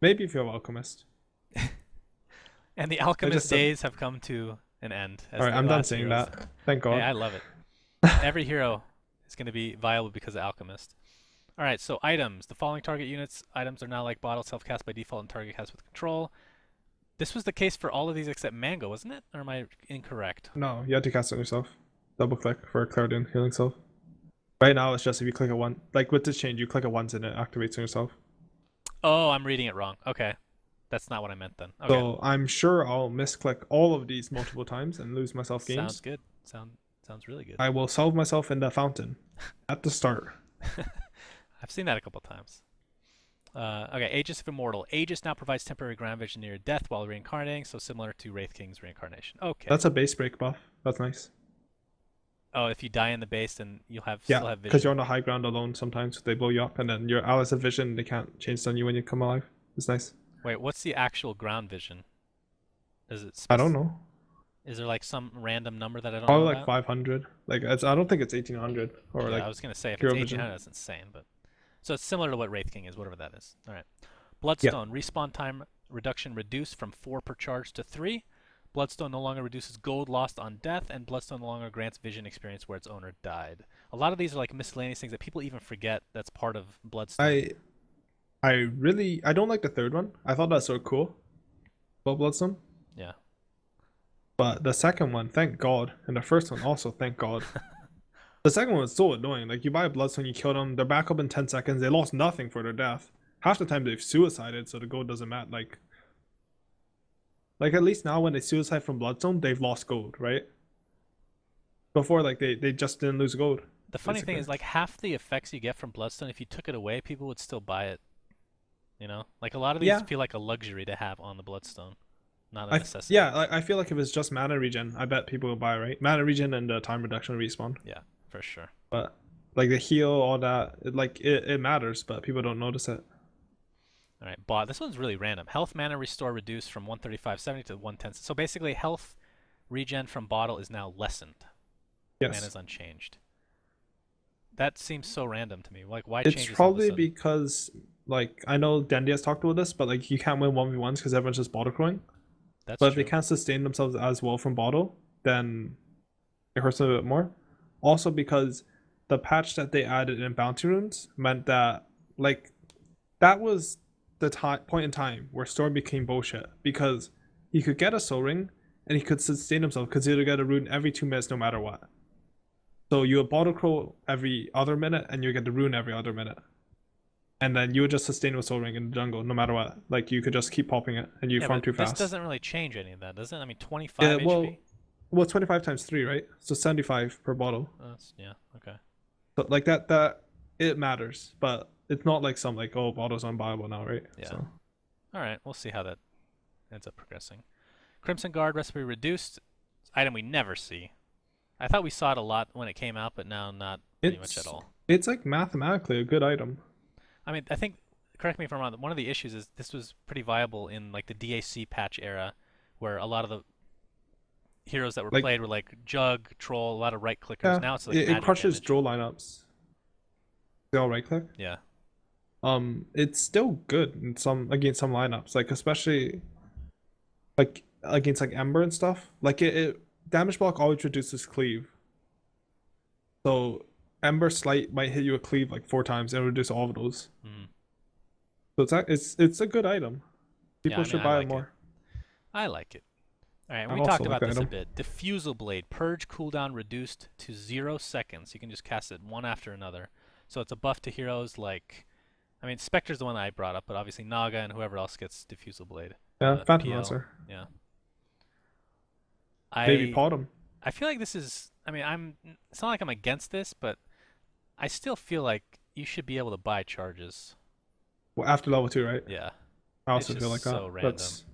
Maybe if you're Alchemist. And the alchemist just said- days have come to an end. All right, I'm done saying that. Thank God. Hey, I love it. Every hero is going to be viable because of alchemist. All right, so items. The following target units items are now like bottle self-cast by default and target cast with control. This was the case for all of these except Mango, wasn't it? Or am I incorrect? No, you have to cast it yourself. Double click for Clarity and Healing Self. Right now, it's just if you click a one, like with this change, you click it once and it activates on yourself. Oh, I'm reading it wrong. Okay. That's not what I meant then. Okay. So I'm sure I'll misclick all of these multiple times and lose myself games. Sounds good. Sounds really good. I will solve myself in the fountain at the start. I've seen that a couple times. Okay, Aegis of Immortal. Aegis now provides temporary ground vision near death while reincarnating, so similar to Wraith King's reincarnation. Okay. That's a base break buff. That's nice. Oh, if you die in the base, then you'll still Yeah, have vision. because you're on the high ground alone sometimes. They blow you up, and then your allies have vision. They can't change on you when you come alive. It's nice. Wait, what's the actual ground vision? Is it? I don't know. Is there like some random number that I don't Probably know like about? 500. Like I don't think it's 1800 or Yeah, like. I was gonna say if pure it's vision. 1800, that's insane. But so it's similar to what Wraith King is, whatever that is. All right. Bloodstone respawn time reduction reduced from 4 per charge to 3. Bloodstone no longer reduces gold lost on death, and Bloodstone no longer grants vision experience where its owner died. A lot of these are like miscellaneous things that people even forget that's part of Bloodstone. I don't like the third one. I thought that's so cool. About Bloodstone. Yeah. But the second one, thank God, and the first one also, thank God. The second one was so annoying. Like you buy a Bloodstone, you kill them, they're back up in 10 seconds. They lost nothing for their death. Half the time they've suicided, so the gold doesn't matter. Like at least now when they suicide from Bloodstone, they've lost gold, right? Before, like they just didn't lose gold. The funny thing basically. is, like, half the effects you get from Bloodstone, if you took it away, people would still buy it. You know? Like, a lot of these Yeah. feel like a luxury to have on the Bloodstone, not a I necessity. yeah, I feel like if it's just mana regen, I bet people will buy, right? Mana regen and the time reduction respawn. Yeah, for sure. But like the heal, all that, it matters, but people don't notice it. All right, bot. This one's really random. Health mana restore reduced from 135.70 to 110. So basically, health regen from bottle is now lessened. Yes. Mana's unchanged. That seems so random to me. Like, why change It's this all of a probably sudden? because like I know Dandy has talked about this, but like you can't win 1v1s because everyone's just bottle crowing. That's But if true. they can't sustain themselves as well from bottle, then it hurts them a bit more. Also because the patch that they added in bounty runes meant that like that was the point in time where Storm became bullshit because he could get a soul ring and he could sustain himself because he would get a rune every 2 minutes no matter what. So you would bottle crow every other minute and you would get the rune every other minute. And then you would just sustain with soul ring in the jungle no matter what. Like you could just keep popping it and you Yeah, farm but too this fast. doesn't really change any of that, does it? I mean, 25 Yeah, HP? well, it's 25 times 3, right? So 75 per bottle. Yeah, okay. So like that it matters, but it's not like some like, oh, bottle's unbuyable now, right? Yeah. So All right, we'll see how that ends up progressing. Crimson Guard recipe reduced. Item we never see. I thought we saw it a lot when it came out, but now not pretty much at all. It's like mathematically a good item. I mean, I think, correct me if I'm wrong, one of the issues is this was pretty viable in like the DAC patch era, where a lot of the heroes that were Like- played were like Jug, Troll, a lot of right clickers. Yeah, Now it's like it magic crushes damage. draw lineups. They all right click. Yeah. It's still good in some against some lineups, like especially like against like Ember and stuff. Like it damage block always reduces cleave. So Ember Slight might hit you a cleave like 4 times and reduce all of those. Mhm. So it's a good item. People I should mean, I buy like it more. I like it. All right, I we also talked like about the this a item. bit. Diffusal Blade, purge cooldown reduced to 0 seconds. You can just cast it one after another. So it's a buff to heroes like, I mean, Spectre's the one that I brought up, but obviously Naga and whoever else gets Diffusal Blade. Yeah, Phantom PL. Lancer. Yeah. Maybe I pot him. I feel like this is, I mean, it's not like I'm against this, but I still feel like you should be able to buy charges. Well, after level 2, right? Yeah. I It's also feel like just so that. random. That's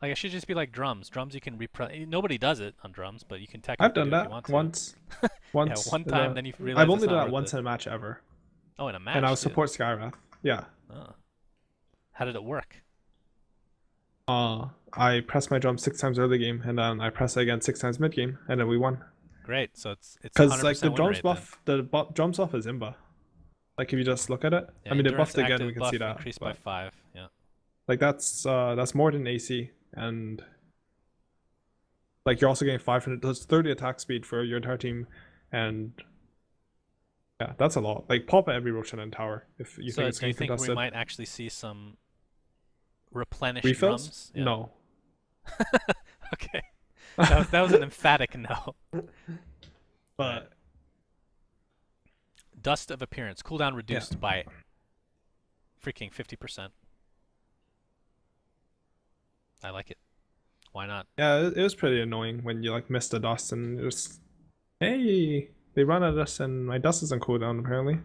Like, it should just be like drums. Drums you can repress. Nobody does it on drums, but you can I've technically done do it if you that want to. once. Yeah, Once. one in time, a- then you realize I've it's only not done that worth once it. in a match ever. Oh, in a match. And I was too. support Skywrath. Yeah. Oh. How did it work? I pressed my drum 6 times early game, and then I pressed it again 6 times mid game, and then we won. Great. So it's 100% Because like the win drums rate then. buff, drums buff is imba. Like if you just look at it, Yeah, I mean they endurance buffed again. active We can buff see that. increased by but, 5. Yeah. like that's more than AC, and like you're also getting 500. That's 30 attack speed for your entire team, and yeah, that's a lot. Like pop at every Roshan and tower if you So think it's do you getting think contested. we might actually see some replenished Refills? drums? Yeah. No. Okay. That was an emphatic no. But Dust of Appearance. Cooldown reduced by freaking 50%. I like it. Why not? yeah, it was pretty annoying when you like missed the dust and it was, hey, they run at us and my dust isn't cooldown apparently.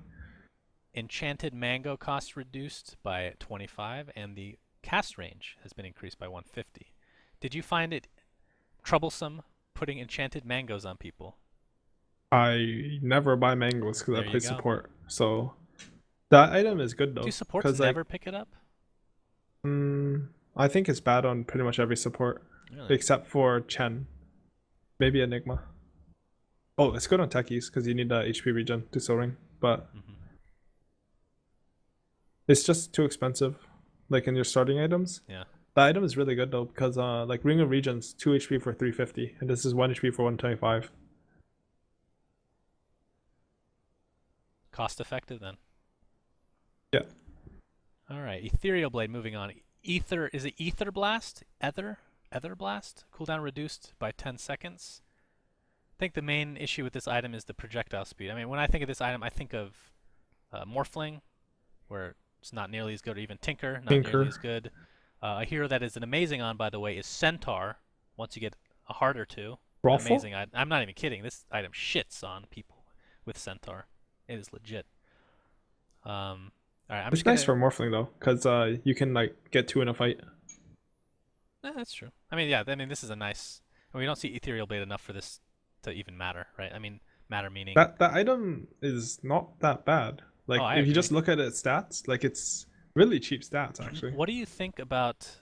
Enchanted Mango cost reduced by 25, and the cast range has been increased by 150. Did you find it troublesome putting enchanted mangoes on people? I never buy mangoes because I There you play go. support. So that item is good though. Do supports 'cause, like, never pick it up? I think it's bad on pretty much every support Really? except for Chen, maybe Enigma. Oh, it's good on Techies because you need the HP regen to Soul Ring, but Mhm. it's just too expensive. Like in your starting items. Yeah. The item is really good though because like Ring of Regen's 2 HP for 350 and this is 1 HP for 125. Cost effective then. Yeah. All right. Ethereal Blade. Moving on. Ether. Is it Ether Blast? Ether Blast. Cooldown reduced by 10 seconds. I think the main issue with this item is the projectile speed. I mean, when I think of this item, I think of Morphling, where it's not nearly as good, or even Tinker, not Tinker. nearly as good. A hero that is an amazing on, by the way, is Centaur. Once you get a heart or two, Rawful? amazing. I'm not even kidding. This item shits on people with Centaur. It is legit. All right, I'm It's just nice gonna. for Morphling though because you can like get 2 in a fight. That's true. I mean, yeah. I mean, this is a nice. We don't see Ethereal Blade enough for this to even matter, right? I mean, matter meaning. That item is not that bad. Like Oh, I if you just agree. look at its stats, like it's really cheap stats actually. What do you think about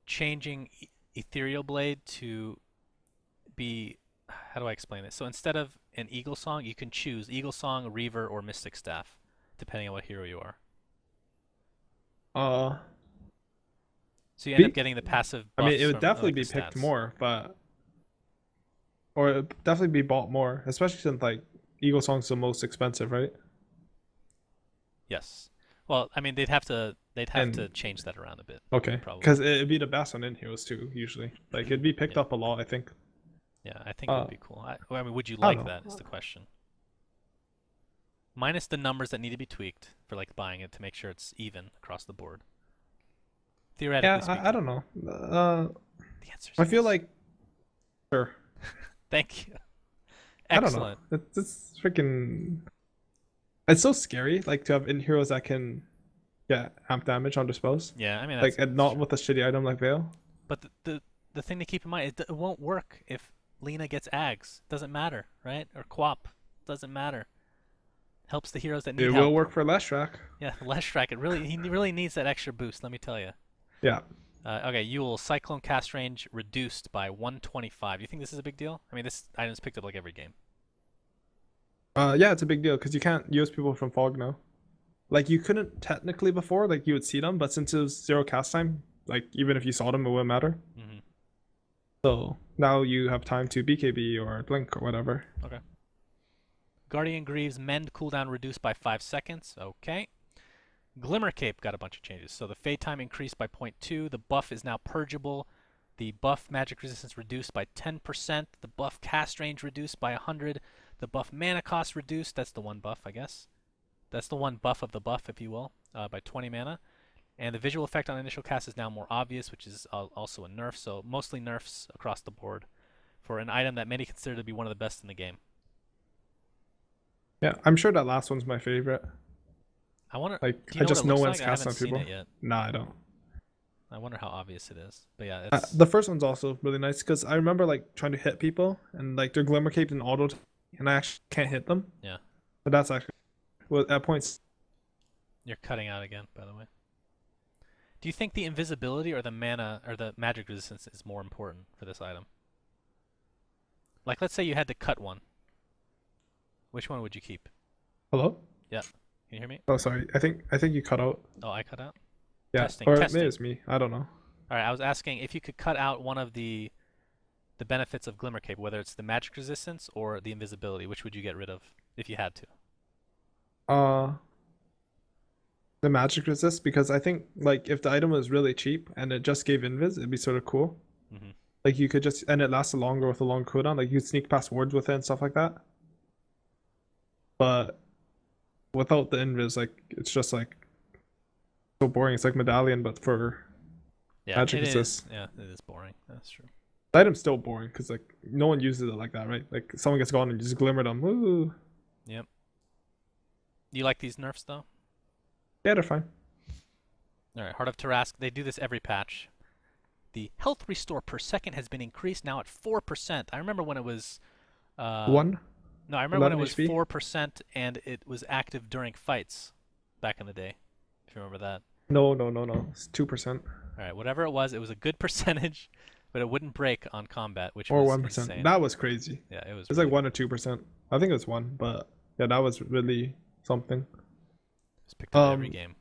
changing Ethereal Blade to be, how do I explain this? So instead of an Eagle Song, you can choose Eagle Song, Reaver, or Mystic Staff, depending on what hero you are. So you end Be- up getting the passive I mean, buffs it would from, definitely like, be the picked stats. more, but or it would definitely be bought more, especially since like Eagle Song's the most expensive, right? Yes. Well, I mean, they'd have to And- change that around a bit. Okay, Probably. because it'd be the best on in heroes too. Usually, like it'd be picked Yeah. up a lot. I think. Yeah, I think it would be cool. I mean, would you I like don't that? know. Is the question. Minus the numbers that need to be tweaked for like buying it to make sure it's even across the board. Theoretically Yeah, speaking, I don't know. the answer is I feel yes. like sure. Thank you. I don't Excellent. know. It's freaking. It's so scary, like to have in heroes that can get amp damage on dispose, Yeah, I mean, like and that's not true. with a shitty item like Veil. But the thing to keep in mind is it won't work if Lena gets Ags. Doesn't matter, right? Or Quap. Doesn't matter. Helps the heroes that need It help. will work for Leshrac. Yeah, Leshrac. He really needs that extra boost. Let me tell you. Yeah. Okay, Yule Cyclone cast range reduced by 125. You think this is a big deal? I mean, this item's picked up like every game. Yeah, it's a big deal because you can't use people from Fog now. Like you couldn't technically before, like you would see them, but since it was 0 cast time, like even if you saw them, it wouldn't matter. Mm-hmm. So now you have time to BKB or Blink or whatever. Okay. Guardian Greaves Mend cooldown reduced by 5 seconds. Okay. Glimmer Cape got a bunch of changes. So the fade time increased by 0.2. The buff is now purgeable The buff magic resistance reduced by 10%. The buff cast range reduced by 100. The buff mana cost reduced. That's the one buff, I guess. That's the one buff of the buff, if you will, by 20 mana. And the visual effect on initial cast is now more obvious, which is also a nerf. So mostly nerfs across the board for an item that many consider to be one of the best in the game. Yeah, I'm sure that last one's my favorite. I wonder. Like, do you I just know what it when looks it's like? I cast haven't on people. seen it yet. Nah, I don't. I wonder how obvious it is. But yeah, it's The first one's also really nice because I remember like trying to hit people and like their Glimmer Cape and auto, and I actually can't hit them. Yeah. But that's actually, well, at points. You're cutting out again, by the way. Do you think the invisibility or the mana or the magic resistance is more important for this item? Like, let's say you had to cut one. Which one would you keep? Hello? Yeah. Can you hear me? Oh, sorry. I think you cut out. Oh, I cut out? Yeah. Testing, Or testing. maybe it's me. I don't know. All right, I was asking if you could cut out one of the benefits of Glimmer Cape, whether it's the magic resistance or the invisibility, which would you get rid of if you had to? The magic resist, because I think like if the item was really cheap and it just gave invis, it'd be sort of cool. Mm-hmm. Like you could just, and it lasted longer with a long cooldown. Like you could sneak past wards with it and stuff like that. But without the invis, like it's just like so boring. It's like Medallion, but for magic resist. Yeah, it is boring. That's true. The item's still boring because like no one uses it like that, right? Like someone gets gone and you just glimmer them. Woo. Yep. You like these nerfs though? Yeah, they're fine. All right, Heart of Tarask. They do this every patch. The health restore per second has been increased now at 4%. I remember when it was 1. No, I remember when it 11 was HP? 4% and it was active during fights back in the day. If you remember that. No. It's 2%. All right, whatever it was a good percentage, but it wouldn't break on combat, which Or was 1%. insane. That was crazy. Yeah, it was. It was really like 1 or 2%. I think it was 1, but yeah, that was really something. It's picked up every game.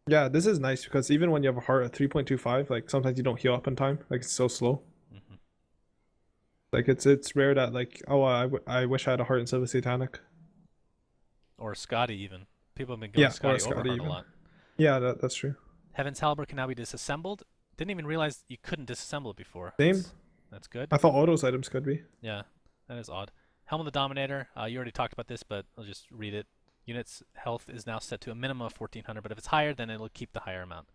Yeah, this is nice because even when you have a heart at 3.25, like sometimes you don't heal up in time. Like it's so slow. Mm-hmm. Like it's rare that like, oh, I wish I had a heart instead of a satanic. Or Scotty even. People have been going Scotty over Heart a lot. Yeah, that's true. Heaven's Halberd can now be disassembled. Didn't even realize you couldn't disassemble it before. Same. That's good. I thought all those items could be. Yeah, that is odd. Helm of the Dominator. You already talked about this, but I'll just read it. Units' health is now set to a minimum of 1,400, but if it's higher, then it'll keep the higher amount.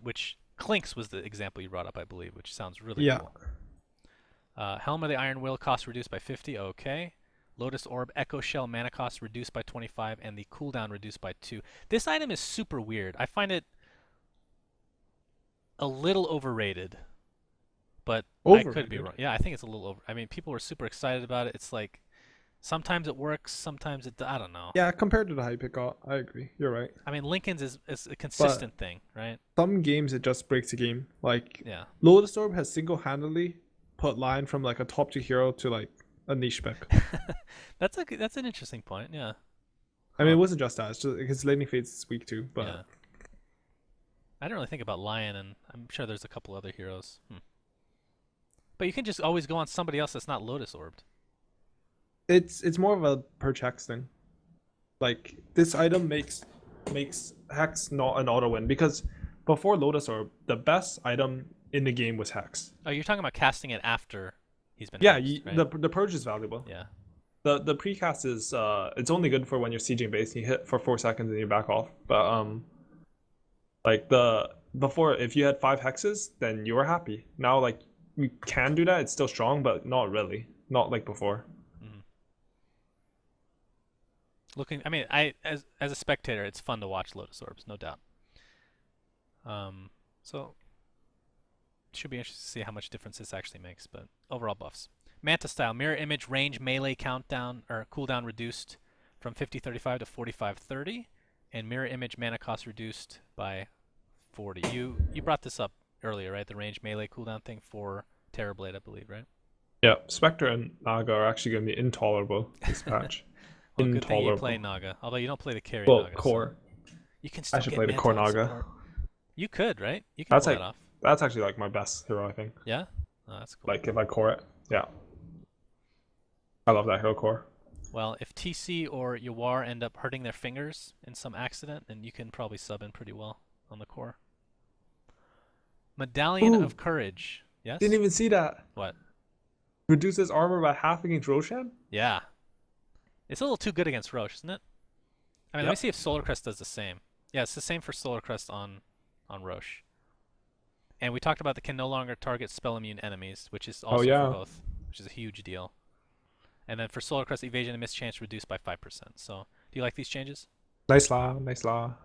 Which Clinks was the example you brought up, I believe, which sounds really cool. Helm of the Iron Will cost reduced by 50. Okay. Lotus Orb Echo Shell mana cost reduced by 25, and the cooldown reduced by 2. This item is super weird. I find it a little overrated, but I could be wrong. Yeah, I think it's a little over. I mean, people were super excited about it. It's like sometimes it works, sometimes it. I don't know. Yeah, compared to the hype it got, I agree. You're right. I mean, Lincoln's is a consistent thing, right? Some games it just breaks the game. Like Yeah. Lotus Orb has single-handedly put Lion from like a top 2 hero to like a niche spec. That's an interesting point. Yeah. I mean, it wasn't just that. It's just his laning phase is weak too. But Yeah. I didn't really think about Lion, and I'm sure there's a couple other heroes. But you can just always go on somebody else that's not Lotus Orbed. it's more of a per checks thing. Like this item makes Hex not an auto win because before Lotus Orb, the best item in the game was Hex. Oh, you're talking about casting it after he's been Yeah, hexed, right? the purge is valuable. Yeah. The precast is it's only good for when you're sieging base and you hit for 4 seconds and you back off. But like before, if you had 5 hexes, then you were happy. Now like you can do that, it's still strong, but not really, not like before. I mean, as a spectator, it's fun to watch Lotus Orbs, no doubt. So should be interesting to see how much difference this actually makes. But overall buffs. Manta style mirror image range melee countdown or cooldown reduced from 50-35 to 45-30, and mirror image mana cost reduced by 40. You brought this up earlier, right? The range melee cooldown thing for Terrorblade, I believe, right? Yeah, Spectre and Naga are actually going to be intolerable this patch. Well, good thing you play Naga, although you don't play the carry well, Naga. core. So you can still I should get play the Manta core and Naga. support. You could, right? You can That's pull like that off. that's actually like my best hero, I think. Yeah? Oh, that's cool. Like if I core it, yeah. I love that hero core. Well, if TC or Yawar end up hurting their fingers in some accident, then you can probably sub in pretty well on the core. Medallion Ooh. of Courage. Yes? Didn't even see that. What? Reduces armor by half against Roshan? Yeah. It's a little too good against Roche, isn't it? I mean, let me Yep. see if Solar Crest does the same. Yeah, it's the same for Solar Crest on Roche. And we talked about the can no longer target spell immune enemies, which is also yeah. for both, which is a huge deal. And then for Solar Crest, evasion and mischance reduced by 5%. So, do you like these changes? Nice law, nice law.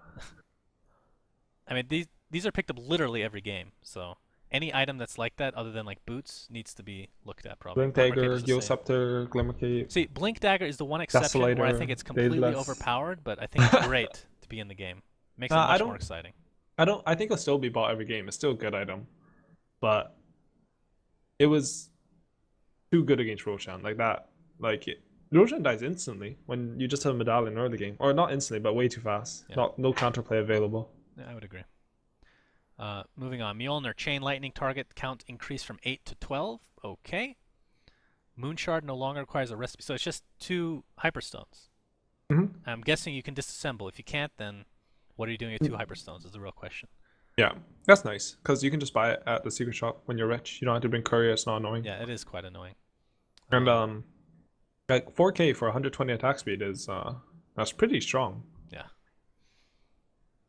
I mean, these are picked up literally every game. So, any item that's like that, other than like boots, needs to be looked at probably. Blink Glimmer Cape Dagger, is the Geo same. Scepter, Glimmer Cape. See, Blink Dagger is the one exception where I Desolator, think it's completely Daedalus. overpowered, but I think it's great to be in the game. Makes it I much don't- more exciting. I think it'll still be bought every game. It's still a good item. But it was too good against Roshan. Like that. Roshan dies instantly when you just have a medallion early game. Or not instantly, but way too fast. Yeah. No counterplay available. Yeah, I would agree. Moving on. Mjolnir Chain Lightning target count increased from 8 to 12. Okay. Moonshard no longer requires a recipe. So it's just 2 Hyperstones. Mhm. I'm guessing you can disassemble. If you can't, then what are you doing with 2 Hyperstones is the real question. Yeah. That's nice. Because you can just buy it at the secret shop when you're rich. You don't have to bring courier, it's not annoying. Yeah, it is quite annoying. And like 4K for 120 attack speed is that's pretty strong. Yeah.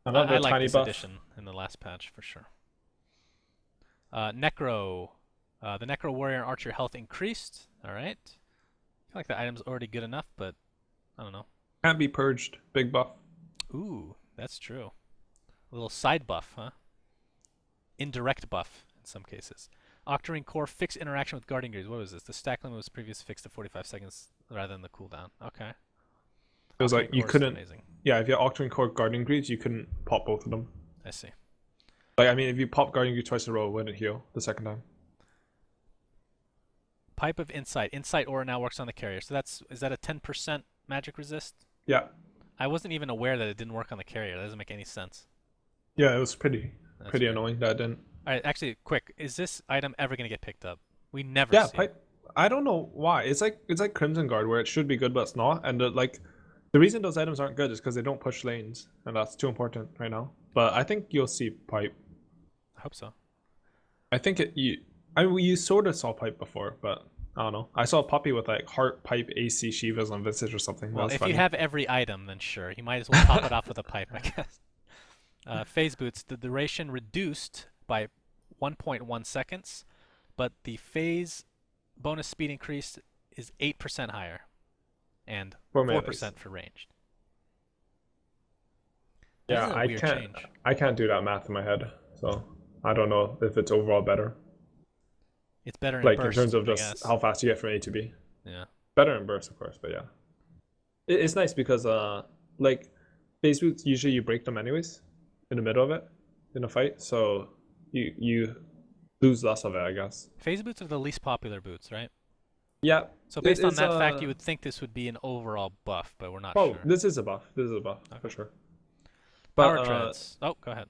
I love I the like tiny this buff. addition in the last patch for sure. Necro. The Necro Warrior and Archer health increased. Alright. I feel like the item's already good enough, but I don't know. Can't be purged. Big buff. Ooh, that's true. A little side buff, huh? Indirect buff in some cases. Octarine Core fixed interaction with Guardian Greaves. What was this? The stack limit was previously fixed to 45 seconds rather than the cooldown. Okay. It was like Octarine you Core is couldn't. amazing. Yeah, if you had Octarine Core Guardian Greaves, you couldn't pop both of them. I see. Like, I mean, if you pop Guardian Greaves twice in a row, it wouldn't heal the second time. Pipe of Insight. Insight Aura now works on the carrier. So is that a 10% magic resist? Yeah. I wasn't even aware that it didn't work on the carrier. That doesn't make any sense. Yeah, it was pretty That's pretty weird. annoying that it didn't. All right, actually, quick. Is this item ever going to get picked up? We never Yeah, see it. pipe. I don't know why. It's like Crimson Guard where it should be good but it's not. And the reason those items aren't good is because they don't push lanes, and that's too important right now. But I think you'll see pipe. I hope so. I think you sort of saw pipe before, but I don't know. I saw Puppy with like heart pipe AC Shivas on Visage or something. Well, That was if funny. you have every item, then sure. You might as well top it off with a pipe, I guess. Phase boots, the duration reduced by 1.1 seconds, but the phase bonus speed increase is 8% higher and For 4% melees. for ranged. Yeah, This is a I weird can't. change. I can't do that math in my head, so I don't know if it's overall better. It's better in Like bursts, in terms of I just guess. how fast you get from A to B. Yeah. Better in burst, of course, but yeah. It's nice because like phase boots usually you break them anyways in the middle of it in a fight, so you lose less of it, I guess. Phase boots are the least popular boots, right? Yeah. So based on it's, that fact, you would think this would be an overall buff, but we're not Oh, sure. this is a buff. This is a buff for Okay. sure. Power But treads. Oh, go ahead.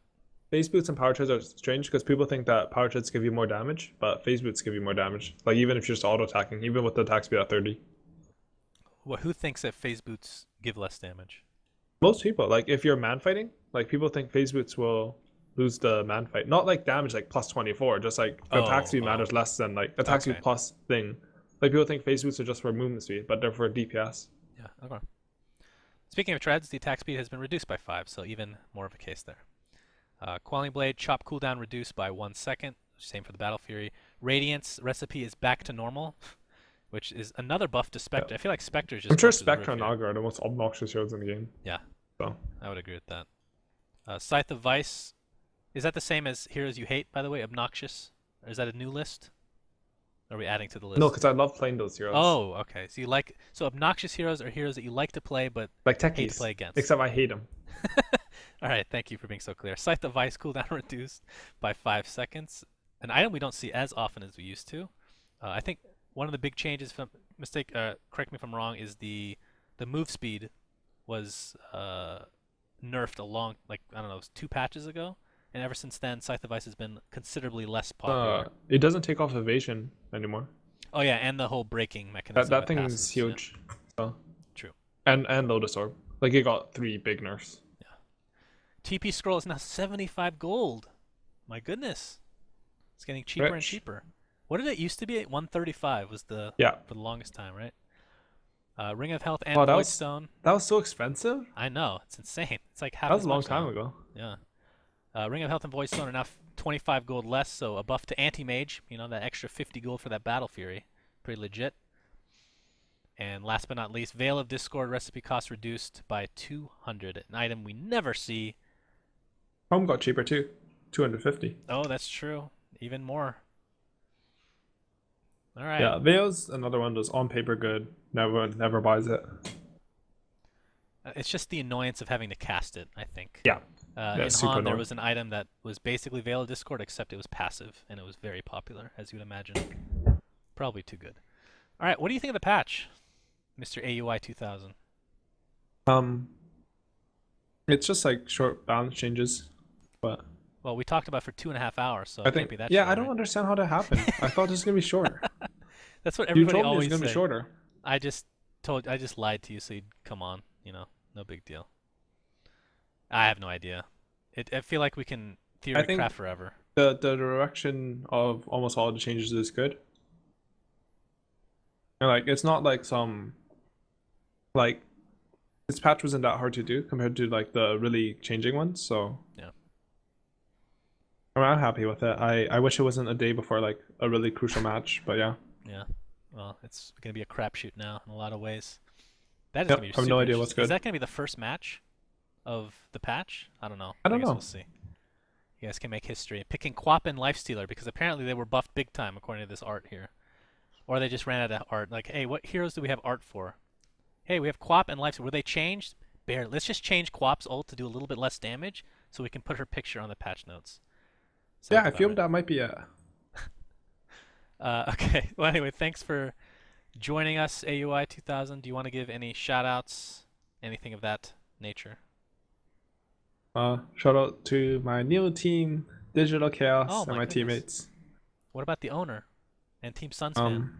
phase boots and power treads are strange because people think that power treads give you more damage, but phase boots give you more damage. Like even if you're just auto attacking, even with the attack speed at 30. Well, who thinks that phase boots give less damage? Most people, like if you're man fighting, like people think phase boots will lose the man fight. Not like damage like plus 24, just like the attack speed matters less than like attack speed Okay. plus thing. Like people think phase boots are just for movement speed, but they're for DPS. Yeah, okay. Speaking of treads, the attack speed has been reduced by 5, so even more of a case there. Quelling Blade, chop cooldown reduced by 1 second. Same for the Battle Fury. Radiance recipe is back to normal, which is another buff to Spectre. Yeah. I feel like Spectre is just I'm sure buffed to the Spectre roof and here. Naga are the most obnoxious heroes in the game. Yeah, So I would agree with that. Scythe of Vice, is that the same as heroes you hate, by the way? Obnoxious? Or is that a new list? Are we adding to the list? no, because I love playing those heroes. Oh, okay. So obnoxious heroes are heroes that you like to play, but like hate Techies, to play against. except I hate them. All right, thank you for being so clear. Scythe of Vice cooldown reduced by 5 seconds. An item we don't see as often as we used to. I think one of the big changes, correct me if I'm wrong, is the move speed was nerfed along, like, I don't know, it was 2 patches ago. And ever since then, Scythe of Vice has been considerably less popular. It doesn't take off evasion anymore. Oh yeah, and the whole breaking mechanism. That with thing passives, is yeah. huge. So. True. And Lotus Orb. Like it got 3 big nerfs. TP scroll is now 75 gold. My goodness. It's getting cheaper and Rich. cheaper. What did it used to be? 135 was the Yeah. for the longest time, right? Ring of Health and Oh, Void Stone. that was so expensive. I know, it's insane. It's like half That was as a long much time now. ago. Yeah. Ring of Health and Void Stone are now 25 gold less, so a buff to Anti-Mage, you know, that extra 50 gold for that Battle Fury. Pretty legit. And last but not least, Veil of Discord recipe cost reduced by 200. An item we never see. Home got cheaper too. 250. Oh, that's true. Even more. All right. Yeah, Veil's another one that's on paper good. Never buys it. It's just the annoyance of having to cast it, I think. Yeah. In it's super Han, there annoying. was an item that was basically Veil of Discord, except it was passive, and it was very popular, as you would imagine. Probably too good. All right, what do you think of the patch, Mr. AUI 2000? It's just like short balance changes, but Well, we talked about it for 2.5 hours, so I it think can't be that yeah, short, I don't right? understand how that happened. I thought this was gonna be shorter. That's what You everybody told me it was always gonna be says. shorter. I just lied to you, so you'd come on. You know, no big deal. I have no idea. I feel like we can theory think- craft forever. The direction of almost all the changes is good. And like it's not like some like this patch wasn't that hard to do compared to like the really changing ones, so Yeah. I'm happy with it. I wish it wasn't a day before like a really crucial match, but yeah. Yeah. Well, it's gonna be a crapshoot now in a lot of ways. That is Yep, gonna be I have no super idea what's interesting. Is good. that gonna be the first match of the patch? I don't know. I don't guess know. We'll see. You guys can make history. Picking Quap and Lifestealer because apparently they were buffed big time according to this art here. Or they just ran out of art. Like, hey, what heroes do we have art for? Hey, we have Quap and Lifestealer. Were they changed? Barely. Let's just change Quap's ult to do a little bit less damage so we can put her picture on the patch notes. Yeah, Sounds I about feel right. that might be it. Okay. Well, anyway, thanks for joining us, AUI 2000. Do you want to give any shout-outs? Anything of that nature? Shout out to my new team, Digital Chaos, Oh, and my my goodness. teammates. What about the owner and Team SUNSfan?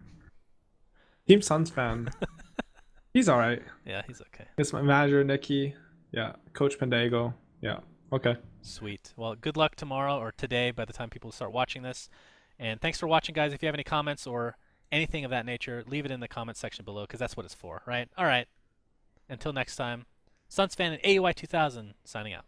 Team SUNSfan. He's alright. Yeah, he's okay. It's my manager, Nikki. Yeah, Coach Pendago. Yeah, okay. Sweet. Well, good luck tomorrow or today by the time people start watching this. And thanks for watching, guys. If you have any comments or anything of that nature, leave it in the comment section below because that's what it's for, right? All right. Until next time, SUNSfan and AUI 2000 signing out.